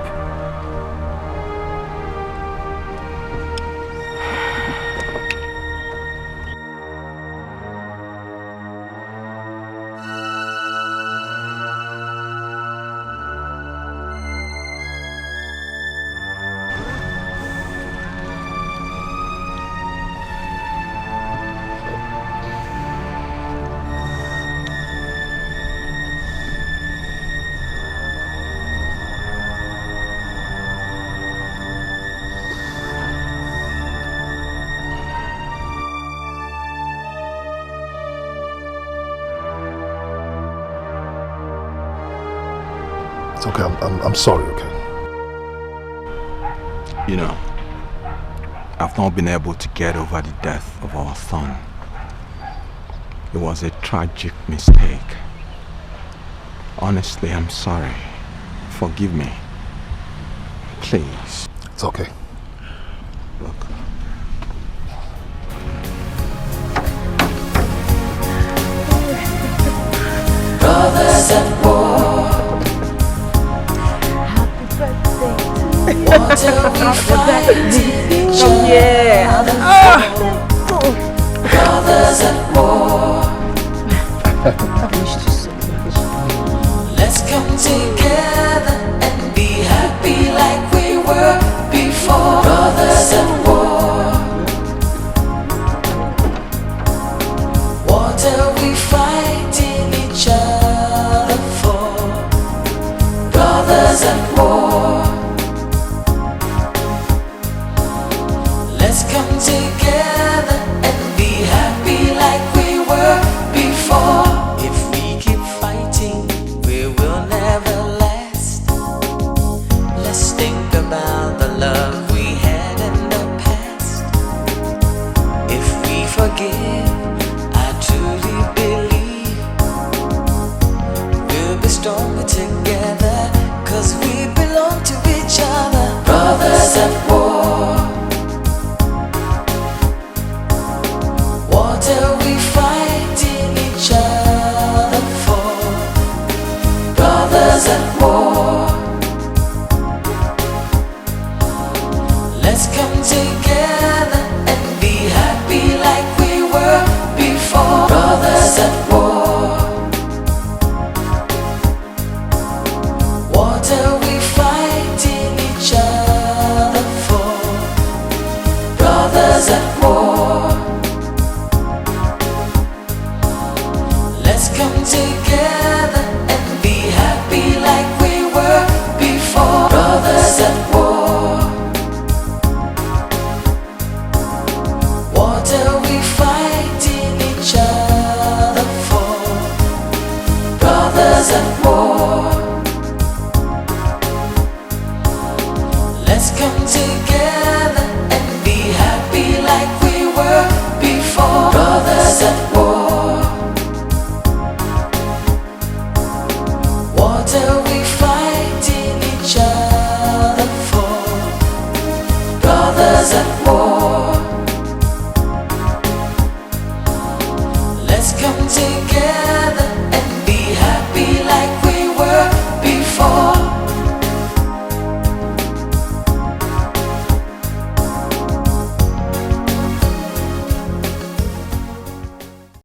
It's okay, I'm sorry, okay? You know, I've not been able to get over the death of our son. It was a tragic mistake. Honestly, I'm sorry. Forgive me. Please. It's okay. Look. Brothers at war. What are we fighting each other for? Brothers at war. Let's come together and be happy like we were before. Brothers at war. What are we fighting each other for? Brothers at war. Let's come together and be happy like we were before. If come together and be happy like we were before. Brothers at war. What are we fighting each other for? Brothers at war.